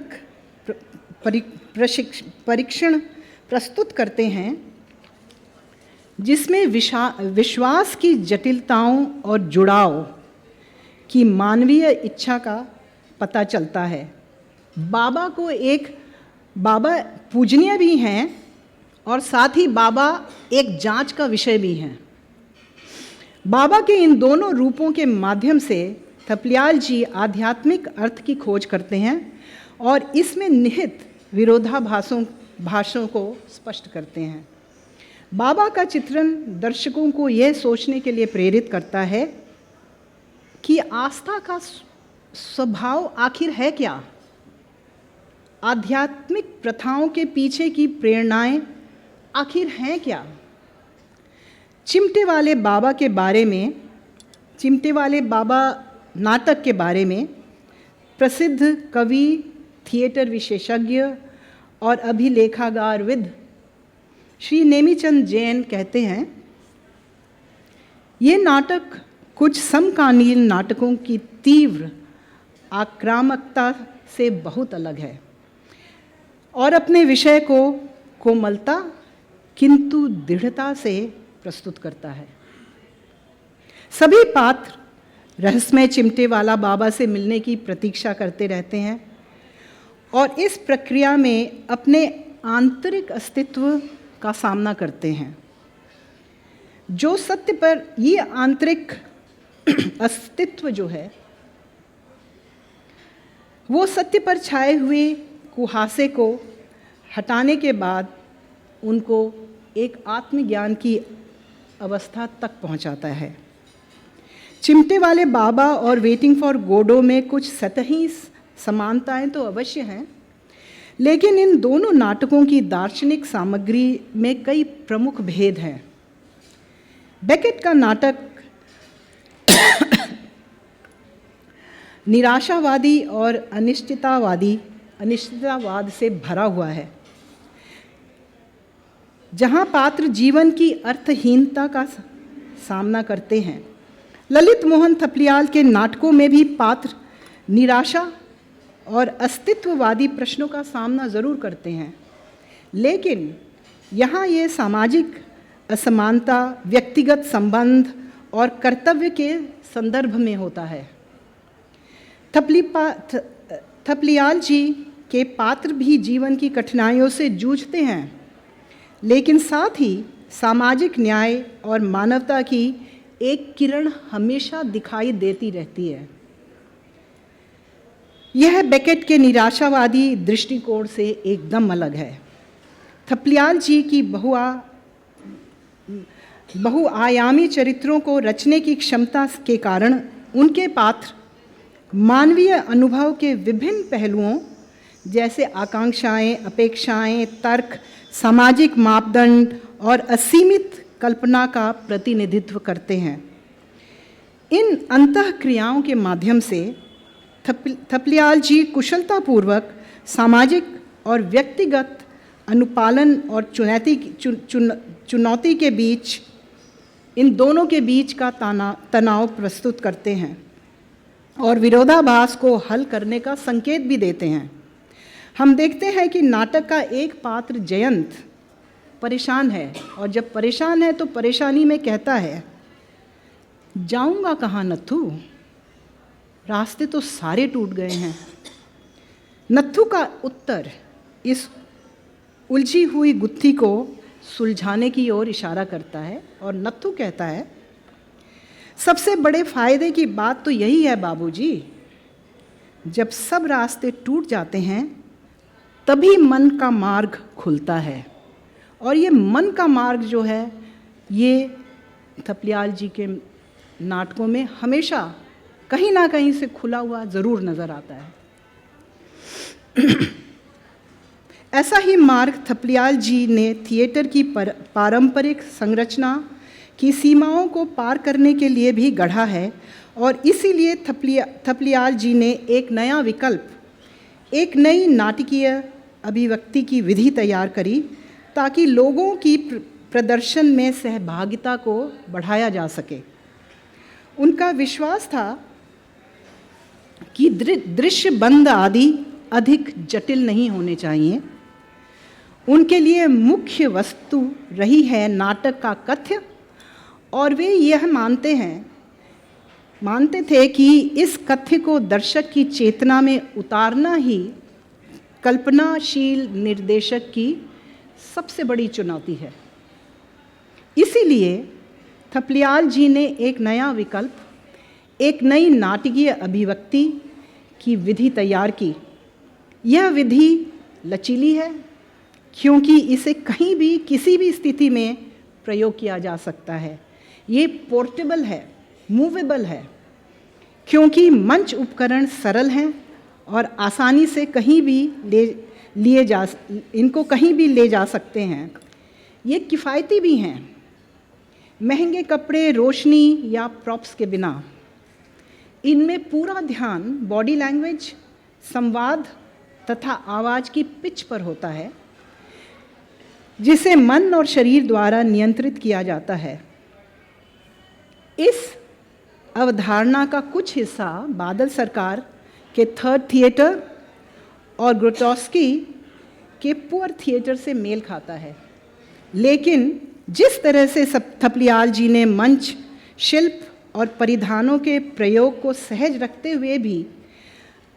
B: परीक्षण प्रस्तुत करते हैं जिसमें विश्वास की जटिलताओं और जुड़ाव की मानवीय इच्छा का पता चलता है। बाबा पूजनीय भी हैं और साथ ही बाबा एक जांच का विषय भी हैं। बाबा के इन दोनों रूपों के माध्यम से थपलियाल जी आध्यात्मिक अर्थ की खोज करते हैं और इसमें निहित विरोधाभासों को स्पष्ट करते हैं। बाबा का चित्रण दर्शकों को यह सोचने के लिए प्रेरित करता है कि आस्था का स्वभाव आखिर है क्या? आध्यात्मिक प्रथाओं के पीछे की प्रेरणाएं आखिर हैं क्या? चिमटे वाले बाबा के बारे में, चिमटे वाले बाबा नाटक के बारे में प्रसिद्ध कवि, थिएटर विशेषज्ञ और अभिलेखागारविद श्री नेमीचंद जैन कहते हैं, ये नाटक कुछ समकालीन नाटकों की तीव्र आक्रामकता से बहुत अलग है और अपने विषय को कोमलता किंतु दृढ़ता से प्रस्तुत करता है। सभी पात्र रहस्यमय चिमटे वाला बाबा से मिलने की प्रतीक्षा करते रहते हैं और इस प्रक्रिया में अपने आंतरिक अस्तित्व का सामना करते हैं। जो सत्य पर ये आंतरिक अस्तित्व जो है वो सत्य पर छाए हुए कुहासे को हटाने के बाद उनको एक आत्मज्ञान की अवस्था तक पहुंचाता है। चिमटे वाले बाबा और वेटिंग फॉर गोडो में कुछ सतही समानताएं तो अवश्य हैं, लेकिन इन दोनों नाटकों की दार्शनिक सामग्री में कई प्रमुख भेद हैं। बेकेट का नाटक निराशावादी और अनिश्चिततावाद से भरा हुआ है, जहां पात्र जीवन की अर्थहीनता का सामना करते हैं। ललित मोहन थपलियाल के नाटकों में भी पात्र निराशा और अस्तित्ववादी प्रश्नों का सामना ज़रूर करते हैं, लेकिन यहाँ ये सामाजिक असमानता, व्यक्तिगत संबंध और कर्तव्य के संदर्भ में होता है। थपलियाल जी के पात्र भी जीवन की कठिनाइयों से जूझते हैं, लेकिन साथ ही सामाजिक न्याय और मानवता की एक किरण हमेशा दिखाई देती रहती है। यह बेकेट के निराशावादी दृष्टिकोण से एकदम अलग है। थपलियाल जी की बहुआयामी चरित्रों को रचने की क्षमता के कारण उनके पात्र मानवीय अनुभव के विभिन्न पहलुओं जैसे आकांक्षाएं, अपेक्षाएं, तर्क, सामाजिक मापदंड और असीमित कल्पना का प्रतिनिधित्व करते हैं। इन अंतःक्रियाओं के माध्यम से थपलियाल जी कुशलतापूर्वक सामाजिक और व्यक्तिगत अनुपालन और चुनौती के बीच, इन दोनों के बीच का तनाव प्रस्तुत करते हैं और विरोधाभास को हल करने का संकेत भी देते हैं। हम देखते हैं कि नाटक का एक पात्र जयंत परेशान है, और जब परेशान है तो परेशानी में कहता है, जाऊंगा कहाँ नत्थू, रास्ते तो सारे टूट गए हैं। नत्थू का उत्तर इस उलझी हुई गुत्थी को सुलझाने की ओर इशारा करता है, और नत्थू कहता है, सबसे बड़े फायदे की बात तो यही है बाबूजी, जब सब रास्ते टूट जाते हैं तभी मन का मार्ग खुलता है। और ये मन का मार्ग जो है, ये थपलियाल जी के नाटकों में हमेशा कहीं ना कहीं से खुला हुआ ज़रूर नज़र आता है। ऐसा ही मार्ग थपलियाल जी ने थिएटर की पारंपरिक संरचना की सीमाओं को पार करने के लिए भी गढ़ा है, और इसीलिए थपलियाल जी ने एक नया विकल्प, एक नई नाटकीय अभिव्यक्ति की विधि तैयार करी, ताकि लोगों की प्रदर्शन में सहभागिता को बढ़ाया जा सके। उनका विश्वास था कि दृश्य बंद आदि अधिक जटिल नहीं होने चाहिए। उनके लिए मुख्य वस्तु रही है नाटक का कथ्य, और वे यह मानते थे कि इस कथ्य को दर्शक की चेतना में उतारना ही कल्पनाशील निर्देशक की सबसे बड़ी चुनौती है। इसीलिए थपलियाल जी ने एक नया विकल्प, एक नई नाटकीय अभिव्यक्ति की विधि तैयार की। यह विधि लचीली है क्योंकि इसे कहीं भी किसी भी स्थिति में प्रयोग किया जा सकता है। ये पोर्टेबल है, मूवेबल है, क्योंकि मंच उपकरण सरल हैं और आसानी से कहीं भी इनको कहीं भी ले जा सकते हैं। ये किफ़ायती भी हैं, महंगे कपड़े, रोशनी या प्रॉप्स के बिना। इनमें पूरा ध्यान बॉडी लैंग्वेज, संवाद तथा आवाज़ की पिच पर होता है, जिसे मन और शरीर द्वारा नियंत्रित किया जाता है। इस अवधारणा का कुछ हिस्सा बादल सरकार के थर्ड थिएटर और ग्रोटोस्की के पुअर थिएटर से मेल खाता है, लेकिन जिस तरह से थपलियाल जी ने मंच, शिल्प और परिधानों के प्रयोग को सहज रखते हुए भी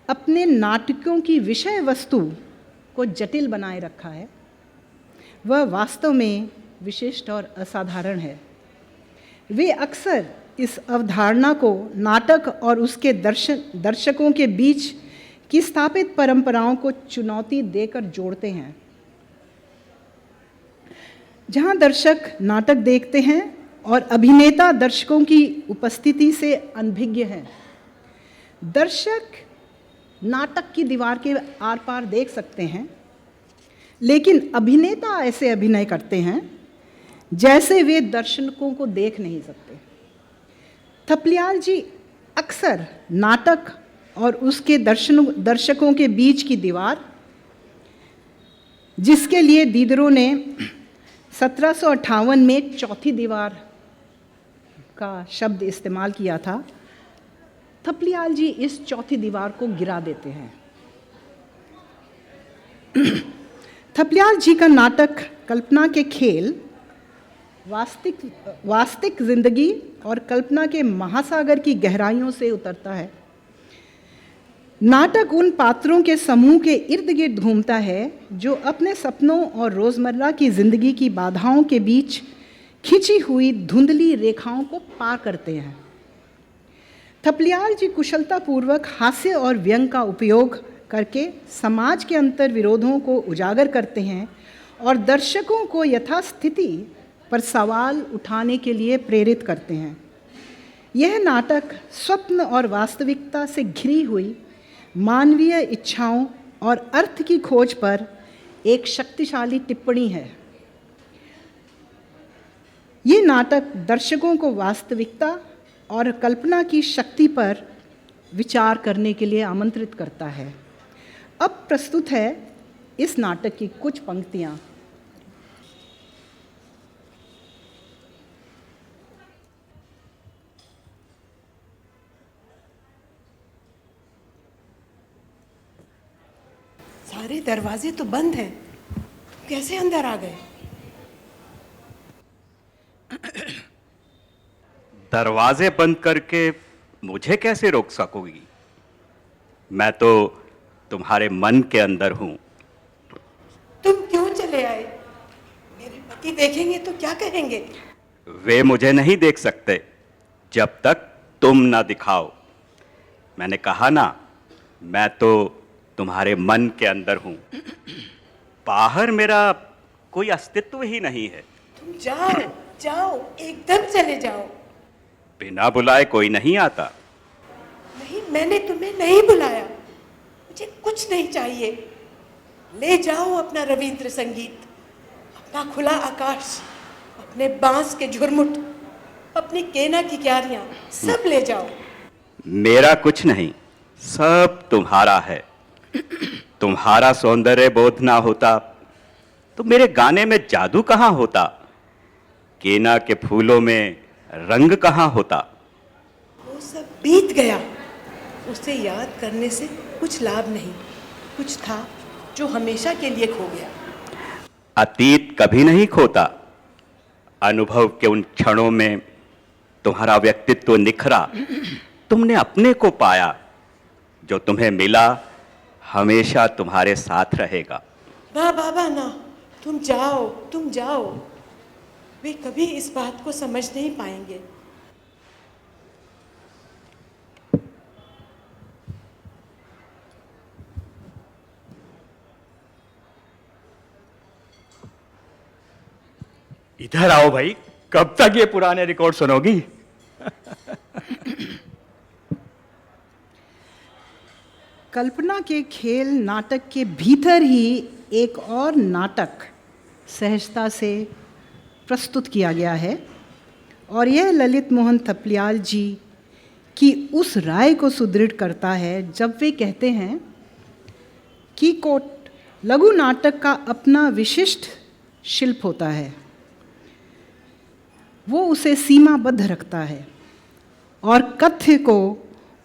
B: अपने नाटकों की विषय वस्तु को जटिल बनाए रखा है, वह वास्तव में विशिष्ट और असाधारण है। वे अक्सर इस अवधारणा को नाटक और उसके दर्शकों के बीच की स्थापित परंपराओं को चुनौती देकर जोड़ते हैं। जहां दर्शक नाटक देखते हैं और अभिनेता दर्शकों की उपस्थिति से अनभिज्ञ हैं। दर्शक नाटक की दीवार के आर पार देख सकते हैं, लेकिन अभिनेता ऐसे अभिनय करते हैं जैसे वे दर्शकों को देख नहीं सकते। थपलियाल जी अक्सर नाटक और उसके दर्शकों के बीच की दीवार, जिसके लिए दीदरों ने 1758 में चौथी दीवार का शब्द इस्तेमाल किया था, थपलियाल जी इस चौथी दीवार को गिरा देते हैं। थपलियाल जी का नाटक कल्पना के खेल, वास्तविक जिंदगी और कल्पना के महासागर की गहराइयों से उतरता है। नाटक उन पात्रों के समूह के इर्द गिर्द घूमता है जो अपने सपनों और रोज़मर्रा की जिंदगी की बाधाओं के बीच खिंची हुई धुंधली रेखाओं को पार करते हैं। थपलियाल जी कुशलतापूर्वक हास्य और व्यंग का उपयोग करके समाज के अंतर विरोधों को उजागर करते हैं और दर्शकों को यथास्थिति पर सवाल उठाने के लिए प्रेरित करते हैं। यह नाटक स्वप्न और वास्तविकता से घिरी हुई मानवीय इच्छाओं और अर्थ की खोज पर एक शक्तिशाली टिप्पणी है। ये नाटक दर्शकों को वास्तविकता और कल्पना की शक्ति पर विचार करने के लिए आमंत्रित करता है। अब प्रस्तुत है इस नाटक की कुछ पंक्तियाँ।
E: सारे दरवाजे तो बंद हैं, कैसे अंदर आ गए?
D: दरवाजे बंद करके मुझे कैसे रोक सकोगी? मैं तो तुम्हारे मन के अंदर हूं।
E: तुम क्यों चले आए? मेरे पति देखेंगे तो क्या कहेंगे?
D: वे मुझे नहीं देख सकते जब तक तुम ना दिखाओ। मैंने कहा ना, मैं तो तुम्हारे मन के अंदर हूं। बाहर मेरा कोई अस्तित्व ही नहीं है।
E: तुम जाओ जाओ, एकदम चले जाओ।
D: बिना बुलाए कोई नहीं आता।
E: नहीं, मैंने तुम्हें नहीं बुलाया। मुझे कुछ नहीं चाहिए। ले जाओ अपना रविंद्र संगीत, अपना खुला आकाश, अपने बांस के झुरमुट, अपनी केना की क्यारियां, सब ले जाओ।
D: मेरा कुछ नहीं, सब तुम्हारा है। तुम्हारा सौंदर्य बोध ना होता तो मेरे गाने में जादू कहाँ होता? केना के फूलों में रंग कहाँ होता?
E: वो सब बीत गया। उसे याद करने से कुछ लाभ नहीं। कुछ था जो हमेशा के लिए खो गया।
D: अतीत कभी नहीं खोता। अनुभव के उन क्षणों में तुम्हारा व्यक्तित्व निखरा। तुमने अपने को पाया। जो तुम्हें मिला हमेशा तुम्हारे साथ रहेगा।
E: ना बाबा ना, तुम जाओ, तुम जाओ। वे कभी इस बात को समझ नहीं पाएंगे।
C: इधर आओ भाई, कब तक ये पुराने रिकॉर्ड सुनोगी?
B: कल्पना के खेल नाटक के भीतर ही एक और नाटक सहजता से प्रस्तुत किया गया है, और यह ललित मोहन थपलियाल जी की उस राय को सुदृढ़ करता है जब वे कहते हैं कि कोट लघु नाटक का अपना विशिष्ट शिल्प होता है। वो उसे सीमाबद्ध रखता है और कथ्य को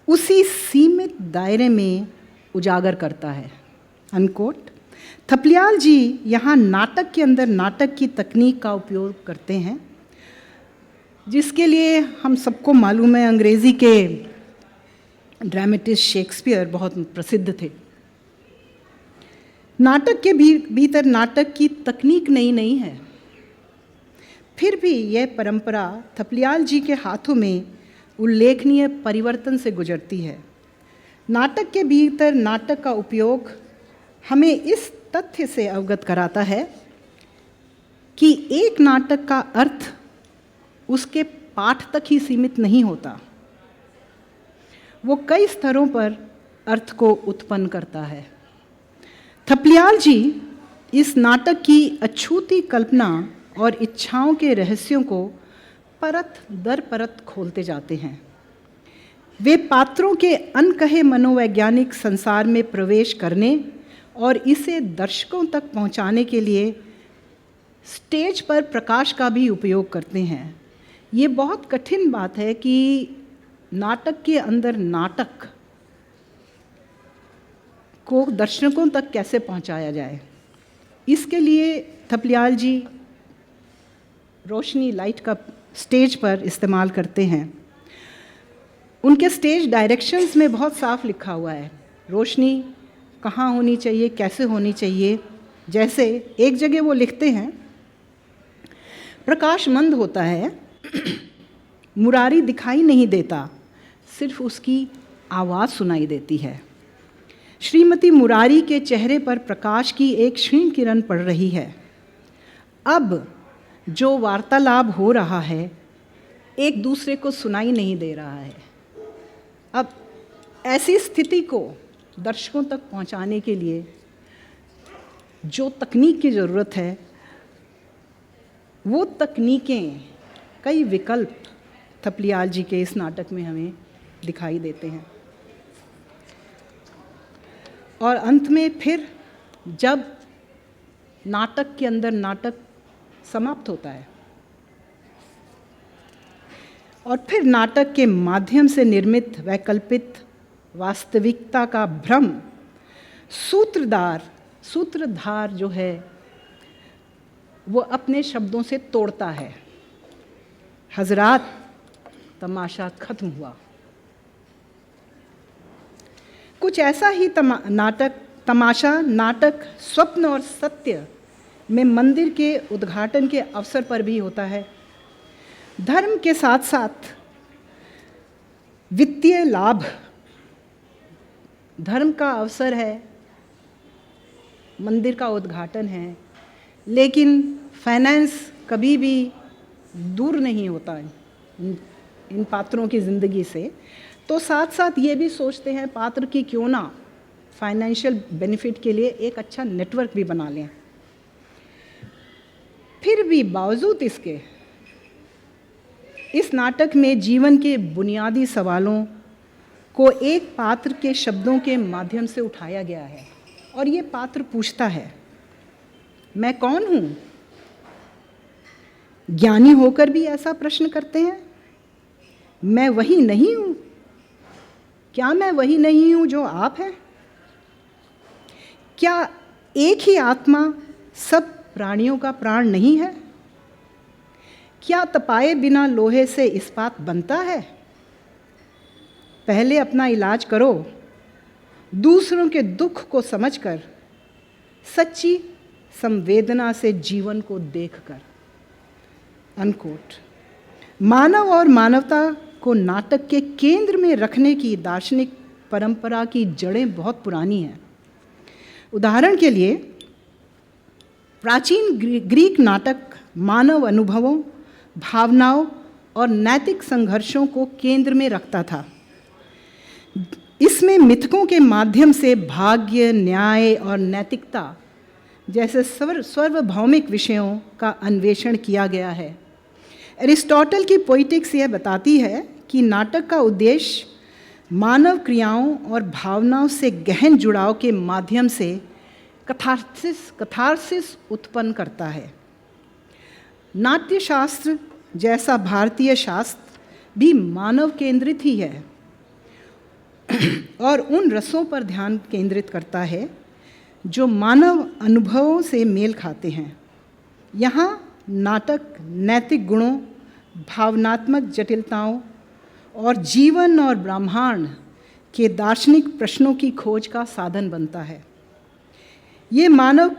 B: उसी सीमित दायरे में उजागर करता है। अनकोट। थपलियाल जी यहाँ नाटक के अंदर नाटक की तकनीक का उपयोग करते हैं, जिसके लिए हम सबको मालूम है अंग्रेज़ी के ड्रामेटिस्ट शेक्सपियर बहुत प्रसिद्ध थे। नाटक के भीतर नाटक की तकनीक नई नहीं है, फिर भी यह परंपरा थपलियाल जी के हाथों में उल्लेखनीय परिवर्तन से गुजरती है। नाटक के भीतर नाटक का उपयोग हमें इस तथ्य से अवगत कराता है कि एक नाटक का अर्थ उसके पाठ तक ही सीमित नहीं होता, वो कई स्तरों पर अर्थ को उत्पन्न करता है। थपलियाल जी इस नाटक की अछूती कल्पना और इच्छाओं के रहस्यों को परत दर परत खोलते जाते हैं। वे पात्रों के अनकहे मनोवैज्ञानिक संसार में प्रवेश करने और इसे दर्शकों तक पहुंचाने के लिए स्टेज पर प्रकाश का भी उपयोग करते हैं। ये बहुत कठिन बात है कि नाटक के अंदर नाटक को दर्शकों तक कैसे पहुंचाया जाए। इसके लिए थपलियाल जी रोशनी लाइट का स्टेज पर इस्तेमाल करते हैं। उनके स्टेज डायरेक्शंस में बहुत साफ लिखा हुआ है रोशनी कहाँ होनी चाहिए, कैसे होनी चाहिए। जैसे एक जगह वो लिखते हैं, प्रकाश मंद होता है, मुरारी दिखाई नहीं देता, सिर्फ उसकी आवाज़ सुनाई देती है। श्रीमती मुरारी के चेहरे पर प्रकाश की एक क्षीण किरण पड़ रही है। अब जो वार्तालाप हो रहा है एक दूसरे को सुनाई नहीं दे रहा है। अब ऐसी स्थिति को दर्शकों तक पहुंचाने के लिए जो तकनीक की ज़रूरत है, वो तकनीकें, कई विकल्प थपलियाल जी के इस नाटक में हमें दिखाई देते हैं। और अंत में फिर जब नाटक के अंदर नाटक समाप्त होता है और फिर नाटक के माध्यम से निर्मित वैकल्पिक वास्तविकता का भ्रम सूत्रधार जो है वो अपने शब्दों से तोड़ता है। हजरात, तमाशा खत्म हुआ। कुछ ऐसा ही तमाशा नाटक स्वप्न और सत्य में मंदिर के उद्घाटन के अवसर पर भी होता है। धर्म के साथ साथ वित्तीय लाभ धर्म का अवसर है, मंदिर का उद्घाटन है, लेकिन फाइनेंस कभी भी दूर नहीं होता इन पात्रों की ज़िंदगी से। तो साथ साथ ये भी सोचते हैं पात्र की क्यों ना फाइनेंशियल बेनिफिट के लिए एक अच्छा नेटवर्क भी बना लें। फिर भी बावजूद इसके इस नाटक में जीवन के बुनियादी सवालों को एक पात्र के शब्दों के माध्यम से उठाया गया है और ये पात्र पूछता है, मैं कौन हूँ? ज्ञानी होकर भी ऐसा प्रश्न करते हैं, मैं वही नहीं हूँ? क्या मैं वही नहीं हूँ जो आप हैं? क्या एक ही आत्मा सब प्राणियों का प्राण नहीं है? क्या तपाए बिना लोहे से इस्पात बनता है? पहले अपना इलाज करो, दूसरों के दुख को समझकर, सच्ची संवेदना से जीवन को देखकर। अनकोट। मानव और मानवता को नाटक के केंद्र में रखने की दार्शनिक परंपरा की जड़ें बहुत पुरानी हैं। उदाहरण के लिए प्राचीन ग्रीक नाटक मानव अनुभवों, भावनाओं और नैतिक संघर्षों को केंद्र में रखता था। इसमें मिथकों के माध्यम से भाग्य, न्याय और नैतिकता जैसे सार्वभौमिक विषयों का अन्वेषण किया गया है। एरिस्टोटल की पोइटिक्स यह बताती है कि नाटक का उद्देश्य मानव क्रियाओं और भावनाओं से गहन जुड़ाव के माध्यम से कथार्सिस उत्पन्न करता है। नाट्यशास्त्र जैसा भारतीय शास्त्र भी मानव केंद्रित ही है और उन रसों पर ध्यान केंद्रित करता है जो मानव अनुभवों से मेल खाते हैं। यहाँ नाटक नैतिक गुणों, भावनात्मक जटिलताओं और जीवन और ब्रह्मांड के दार्शनिक प्रश्नों की खोज का साधन बनता है। ये मानव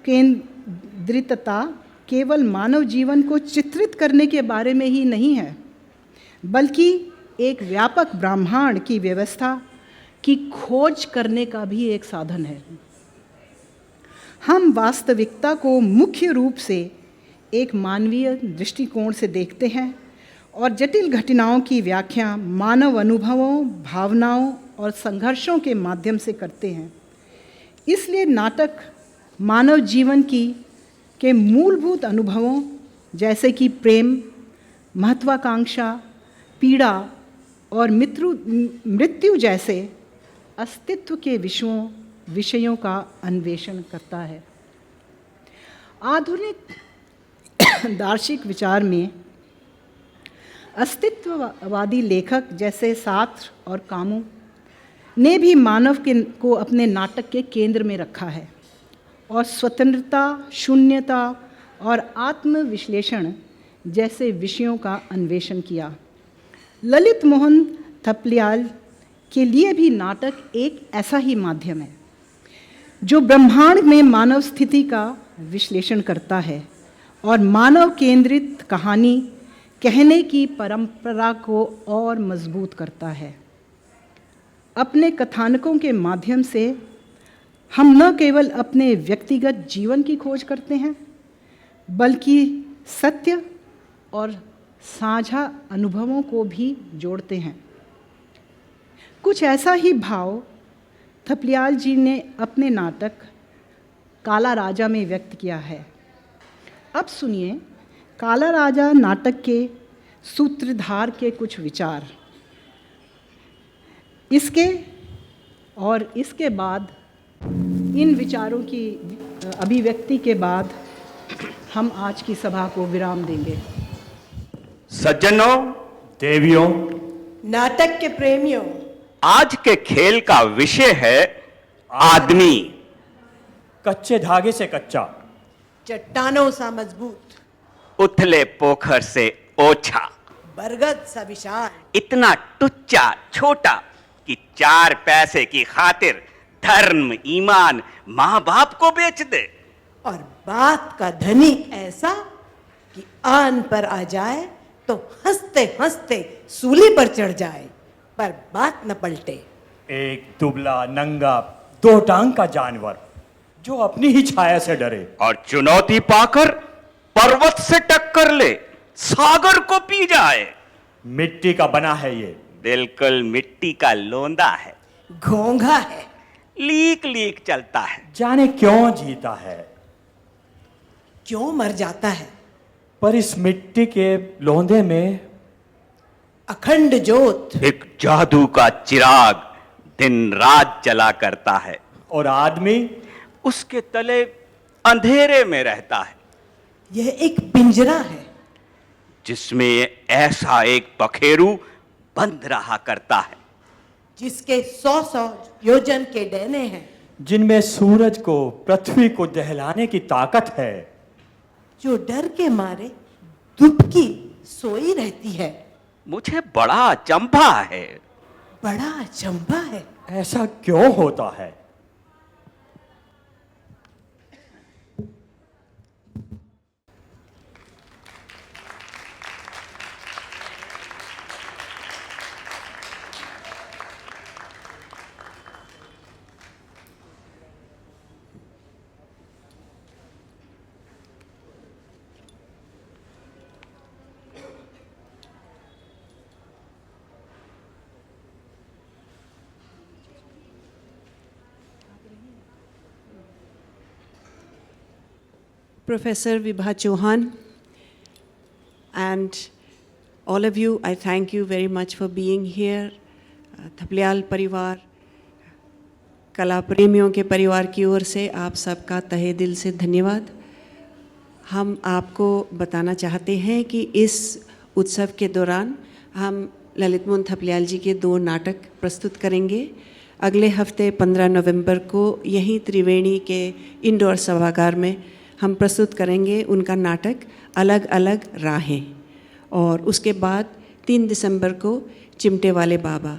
B: केंद्रितता केवल मानव जीवन को चित्रित करने के बारे में ही नहीं है, बल्कि एक व्यापक ब्रह्मांड की व्यवस्था की खोज करने का भी एक साधन है। हम वास्तविकता को मुख्य रूप से एक मानवीय दृष्टिकोण से देखते हैं और जटिल घटनाओं की व्याख्या मानव अनुभवों, भावनाओं और संघर्षों के माध्यम से करते हैं। इसलिए नाटक मानव जीवन के मूलभूत अनुभवों जैसे कि प्रेम, महत्वाकांक्षा, पीड़ा और मृत्यु जैसे अस्तित्व के विषयों का अन्वेषण करता है। आधुनिक दार्शनिक विचार में अस्तित्ववादी लेखक जैसे सार्त्र और कामू ने भी मानव को अपने नाटक के केंद्र में रखा है और स्वतंत्रता, शून्यता और आत्मविश्लेषण जैसे विषयों का अन्वेषण किया। ललित मोहन थपलियाल के लिए भी नाटक एक ऐसा ही माध्यम है जो ब्रह्मांड में मानव स्थिति का विश्लेषण करता है और मानव केंद्रित कहानी कहने की परंपरा को और मजबूत करता है। अपने कथानकों के माध्यम से हम न केवल अपने व्यक्तिगत जीवन की खोज करते हैं, बल्कि सत्य और साझा अनुभवों को भी जोड़ते हैं। कुछ ऐसा ही भाव थपलियाल जी ने अपने नाटक काला राजा में व्यक्त किया है। अब सुनिए काला राजा नाटक के सूत्रधार के कुछ विचार। इसके और इसके बाद इन विचारों की अभिव्यक्ति के बाद हम आज की सभा को विराम देंगे।
D: सज्जनों,
C: देवियों,
E: नाटक के प्रेमियों,
D: आज के खेल का विषय है आदमी।
C: कच्चे धागे से कच्चा,
E: चट्टानों सा मजबूत,
D: उथले पोखर से ओछा,
E: बरगद सा विशाल,
D: इतना टुच्चा छोटा कि 4 पैसे की खातिर धर्म, ईमान, माँ बाप को बेच दे।
E: और बात का धनी ऐसा कि आन पर आ जाए तो हंसते हंसते सूली पर चढ़ जाए, पर बात न पलटे।
C: एक दुबला नंगा 2 टांग का जानवर जो अपनी ही छाया से डरे,
D: और चुनौती पाकर पर्वत से टक्कर ले, सागर को पी जाए।
C: मिट्टी का बना है ये,
D: बिल्कुल मिट्टी का लोंदा है,
E: घोंघा है,
D: लीक लीक चलता है।
C: जाने क्यों जीता है,
E: क्यों मर जाता है।
C: पर इस मिट्टी के लोंदे में
E: अखंड ज्योत,
D: एक जादू का चिराग दिन रात जला करता है,
C: और आदमी
D: उसके तले अंधेरे में रहता है,
E: यह एक पिंजरा है
D: जिसमें ऐसा एक पखेरु बंद रहा करता है,
E: जिसके 100 योजन के डैने हैं,
C: जिनमें सूरज को पृथ्वी को दहलाने की ताकत है,
E: जो डर के मारे दुबकी सोई रहती है।
D: मुझे बड़ा अचंभा है।
E: बड़ा अचंभा है।
C: ऐसा क्यों होता है।
A: Professor Vibha Chauhan, and all of you, I thank you very much for being here. Thapliyal परिवार, कला प्रेमियों के परिवार की ओर से आप सबका तहे दिल से धन्यवाद। हम आपको बताना चाहते हैं कि इस उत्सव के दौरान हम ललित मोहन थपलियाल जी के 2 नाटक प्रस्तुत करेंगे। अगले हफ्ते 15 नवंबर को यहीं त्रिवेणी के इंडोर सभागार में हम प्रस्तुत करेंगे उनका नाटक अलग अलग राहें, और उसके बाद 3 दिसंबर को चिमटे वाले बाबा।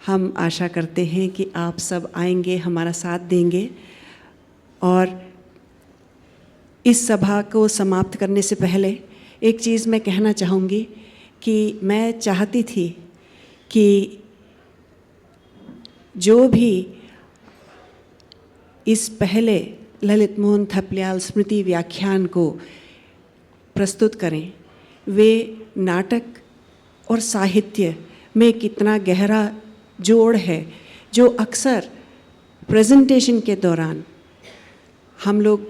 A: हम आशा करते हैं कि आप सब आएंगे, हमारा साथ देंगे। और इस सभा को समाप्त करने से पहले एक चीज़ मैं कहना चाहूँगी कि मैं चाहती थी कि जो भी इस पहले ललित मोहन थपलियाल स्मृति व्याख्यान को प्रस्तुत करें, वे नाटक और साहित्य में कितना गहरा जोड़ है जो अक्सर प्रेजेंटेशन के दौरान हम लोग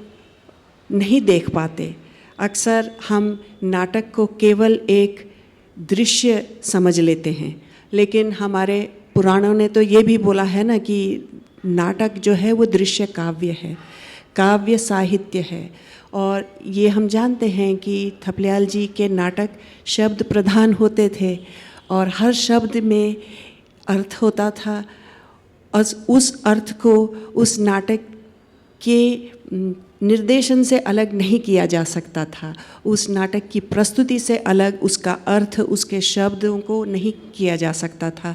A: नहीं देख पाते। अक्सर हम नाटक को केवल एक दृश्य समझ लेते हैं, लेकिन हमारे पुराणों ने तो ये भी बोला है ना कि नाटक जो है वो दृश्य काव्य है, काव्य साहित्य है। और ये हम जानते हैं कि थपलियाल जी के नाटक शब्द प्रधान होते थे और हर शब्द में अर्थ होता था, और उस अर्थ को उस नाटक के निर्देशन से अलग नहीं किया जा सकता था, उस नाटक की प्रस्तुति से अलग उसका अर्थ, उसके शब्दों को नहीं किया जा सकता था।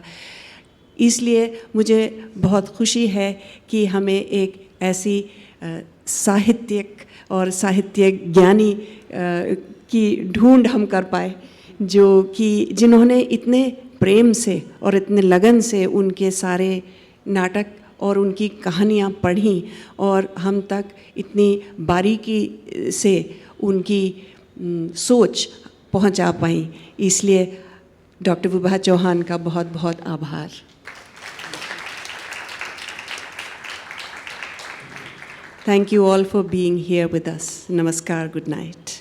A: इसलिए मुझे बहुत खुशी है कि हमें एक ऐसी साहित्यिक और साहित्य ज्ञानी की ढूंढ हम कर पाए जो कि जिन्होंने इतने प्रेम से और इतने लगन से उनके सारे नाटक और उनकी कहानियाँ पढ़ी और हम तक इतनी बारीकी से उनकी सोच पहुंचा पाई। इसलिए डॉक्टर विभा चौहान का बहुत बहुत आभार। Thank you all for being here with us. Namaskar, good night.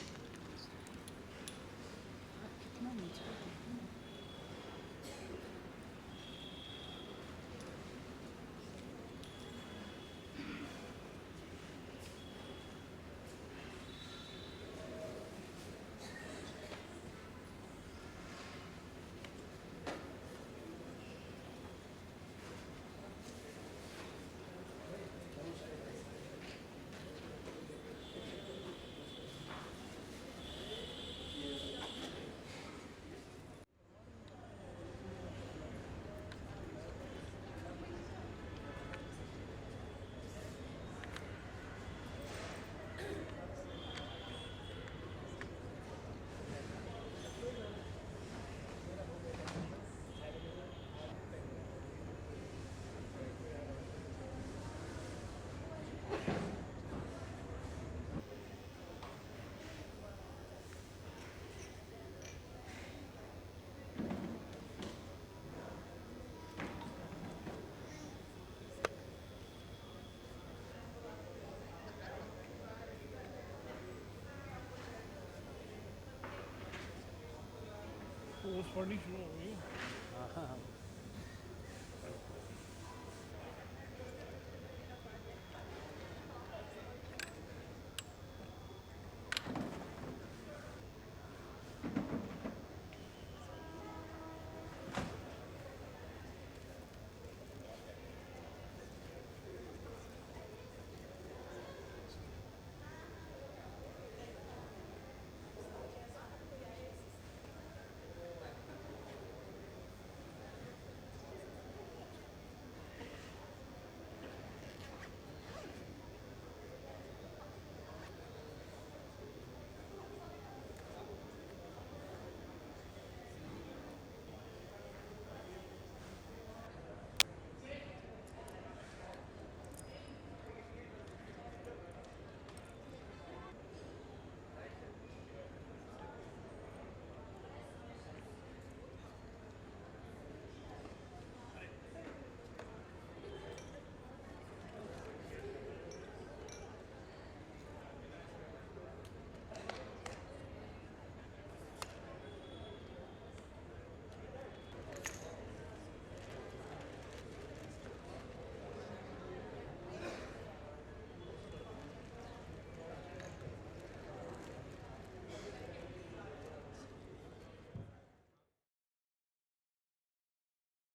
F: Post पढ़नी शुरू हो गई।